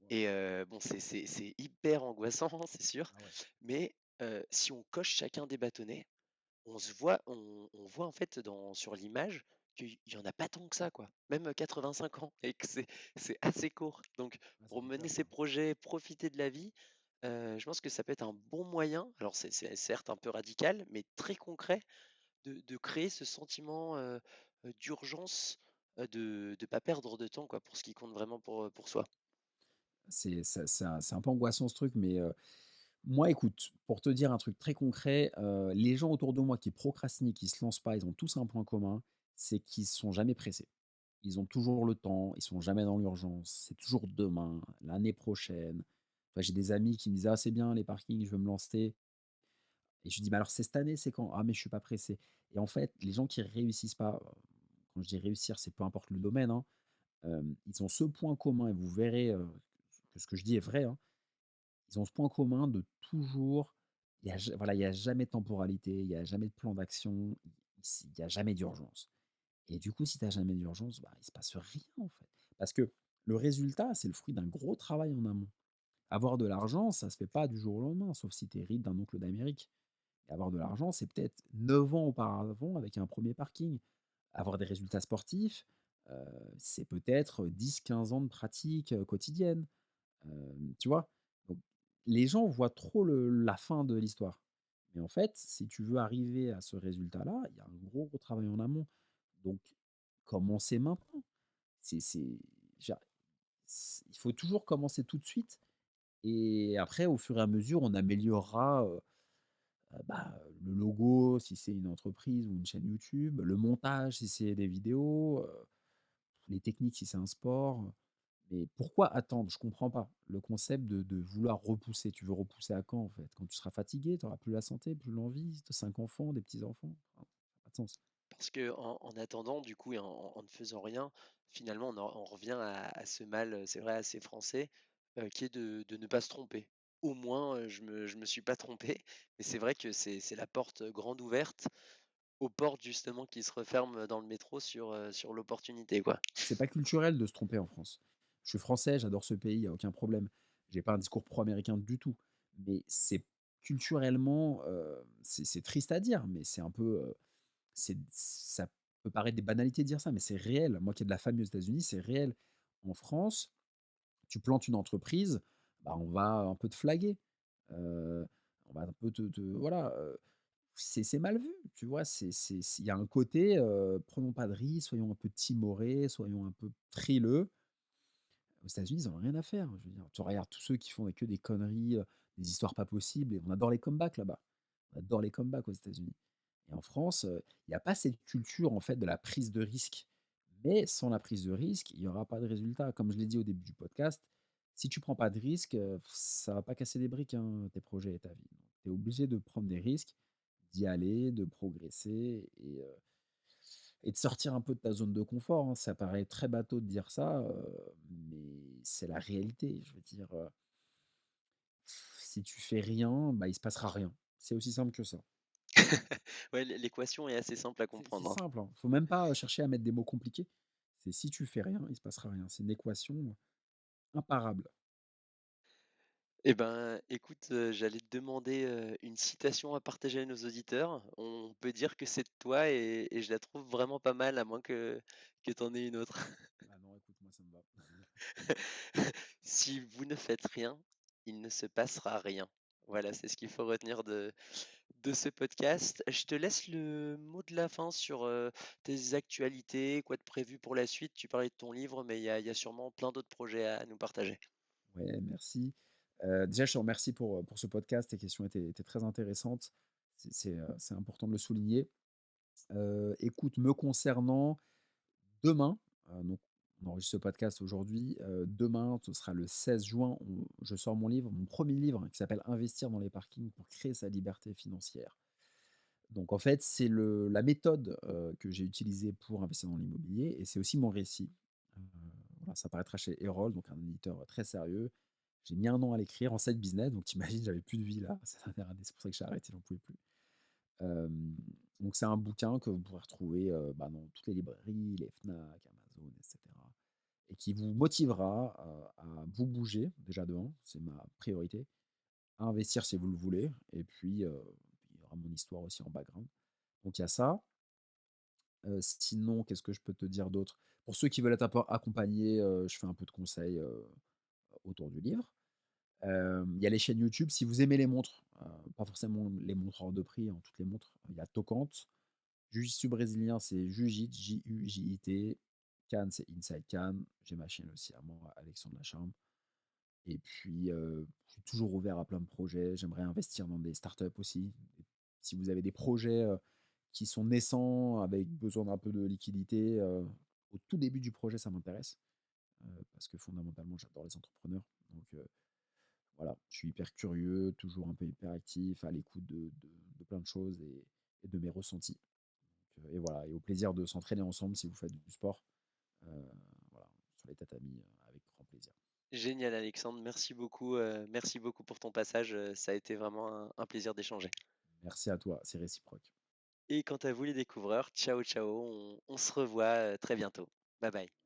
Waouh! Et bon, c'est hyper angoissant, c'est sûr, Ah ouais. mais si on coche chacun des bâtonnets, on voit en fait sur l'image qu'il y en a pas tant que ça, quoi. Même 85 ans, et que c'est assez court. Donc Ah, ça pour fait mener peur ses ça. projets, profiter de la vie, je pense que ça peut être un bon moyen, alors c'est certes un peu radical, mais très concret, de créer ce sentiment, d'urgence, de pas perdre de temps, quoi, pour ce qui compte vraiment pour soi. C'est un peu angoissant ce truc, mais moi écoute, pour te dire un truc très concret, les gens autour de moi qui procrastinent et qui se lancent pas, ils ont tous un point commun, c'est qu'ils sont jamais pressés. Ils ont toujours le temps, ils sont jamais dans l'urgence, c'est toujours demain, l'année prochaine. Enfin, j'ai des amis qui me disent: «Ah c'est bien les parkings, je veux me lancer» et je lui dis: «Mais alors c'est cette année, c'est quand?» «Ah mais je suis pas pressé» et en fait, les gens qui réussissent pas, quand je dis réussir, c'est peu importe le domaine, hein, ils ont ce point commun et vous verrez, que ce que je dis est vrai, hein. Ils ont ce point commun de toujours il y a jamais de temporalité, il y a jamais de plan d'action, il y a jamais d'urgence et du coup, si tu as jamais d'urgence, bah, il se passe rien, en fait. Parce que le résultat, c'est le fruit d'un gros travail en amont. Avoir de l'argent, ça se fait pas du jour au lendemain, sauf si tu hérite d'un oncle d'Amérique. Et avoir de l'argent, c'est peut-être 9 ans auparavant avec un premier parking. Avoir des résultats sportifs, heu, c'est peut-être 10, 15 ans de pratique, quotidienne. Tu vois? Donc les gens voient trop la fin de l'histoire. Mais en fait, si tu veux arriver à ce résultat-là, il y a un gros, gros travail en amont. Donc commencer maintenant. C'est je veux dire, il faut toujours commencer tout de suite et après au fur et à mesure, on améliorera, bah, le logo si c'est une entreprise ou une chaîne YouTube, le montage si c'est des vidéos, les techniques si c'est un sport, mais pourquoi attendre? Je comprends pas. Le concept de vouloir repousser. Tu veux repousser à quand, en fait? Quand tu seras fatigué, tu auras plus la santé, plus l'envie, tu 5 enfants, des petits-enfants? Enfin, ça a pas de sens. Parce qu'en attendant, du coup, et en ne faisant rien, finalement, on revient à ce mal, c'est vrai, assez français, qui est de ne pas se tromper. Au moins, je me suis pas trompé, mais c'est vrai que c'est la porte grande ouverte aux portes justement qui se referment dans le métro sur l'opportunité, quoi. C'est pas culturel de se tromper en France. Je suis français, j'adore ce pays, il y a aucun problème. J'ai pas un discours pro-américain du tout, mais c'est culturellement, c'est triste à dire, mais c'est un peu, ça peut paraître des banalités de dire ça, mais c'est réel. Moi qui ai de la famille aux États-Unis, c'est réel. En France, tu plantes une entreprise, bah, on va un peu te flaguer. Heu, on va un peu voilà, c'est mal vu, tu vois? Il y a un côté, prenons pas de risques, soyons un peu timorés, soyons un peu frileux. Aux États-Unis, ils en ont rien à faire. Je veux dire, tu regardes tous ceux qui font que des conneries, des histoires pas possibles et on adore les comebacks là-bas. On adore les comebacks aux États-Unis et en France, il y a pas cette culture en fait de la prise de risque. Mais sans la prise de risque, il y aura pas de résultat. Comme je l'ai dit au début du podcast, si tu prends pas de risque, ça va pas casser des briques, hein, tes projets et ta vie. Tu es obligé de prendre des risques, d'y aller, de progresser et de sortir un peu de ta zone de confort, hein. Ça paraît très bateau de dire ça, mais c'est la réalité. Je veux dire, si tu fais rien, bah, il se passera rien. C'est aussi simple que ça. Ouais, l'équation est assez simple à C'est comprendre, hein. simple, hein. Faut même pas chercher à mettre des mots compliqués. C'est si tu fais rien, il se passera rien. C'est une équation imparable. Eh ben, écoute, j'allais te demander, une citation à partager à nos auditeurs. On peut dire que c'est de toi et je la trouve vraiment pas mal, à moins que tu en aies une autre. Ah non, écoute, moi ça me va. Si vous ne faites rien, il ne se passera rien. Voilà, c'est ce qu'il faut retenir de ce podcast. Je te laisse le mot de la fin sur, tes actualités, quoi de prévu pour la suite. Tu parlais de ton livre, mais il y a sûrement plein d'autres projets à nous partager. Ouais, merci. Déjà, je te remercie pour ce podcast. Tes questions étaient très intéressantes. C'est important de le souligner. Écoute, me concernant, demain, donc on enregistre ce podcast aujourd'hui, demain, ce sera le 16 juin, je sors mon premier livre qui s'appelle «Investir dans les parkings pour créer sa liberté financière». Donc en fait, c'est la méthode, que j'ai utilisée pour investir dans l'immobilier et c'est aussi mon récit. Heu, voilà, ça paraîtra chez Erol, donc un éditeur très sérieux. J'ai mis 1 an à l'écrire en side business, donc tu imagines, j'avais plus de vie là, ces dernières années, c'est pour ça que j'ai arrêté, j'en pouvais plus. Hem, donc c'est un bouquin que vous pourrez retrouver, bah, dans toutes les librairies, les Fnac, Amazon et cetera et qui vous motivera, à vous bouger, déjà de 1, c'est ma priorité, à investir si vous le voulez et puis il y aura mon histoire aussi en background. Donc il y a ça. Sinon, qu'est-ce que je peux te dire d'autre? Pour ceux qui veulent être un peu accompagnés, je fais un peu de conseils, autour du livre. Il y a les chaînes YouTube. Si vous aimez les montres, pas forcément les montres hors de prix, hein, toutes les montres, il y a Tocante. Jiu-Jitsu brésilien, c'est Jujit, Jujit. Cannes, c'est Inside Cannes. J'ai ma chaîne aussi à moi, Alexandre Lachambre. Et puis, je suis toujours ouvert à plein de projets. J'aimerais investir dans des startups aussi. Si vous avez des projets, qui sont naissants, avec besoin d'un peu de liquidité, au tout début du projet, ça m'intéresse, parce que fondamentalement, j'adore les entrepreneurs. Donc, voilà, je suis hyper curieux, toujours un peu hyperactif, à l'écoute de plein de choses et de mes ressentis. Donc, et voilà, et au plaisir de s'entraîner ensemble si vous faites du sport, heu, voilà, sur les tatamis, avec grand plaisir. Génial Alexandre, merci beaucoup pour ton passage, ça a été vraiment un plaisir d'échanger. Merci à toi, c'est réciproque. Et quant à vous les découvreurs, ciao ciao, on se revoit, très bientôt. Bye bye.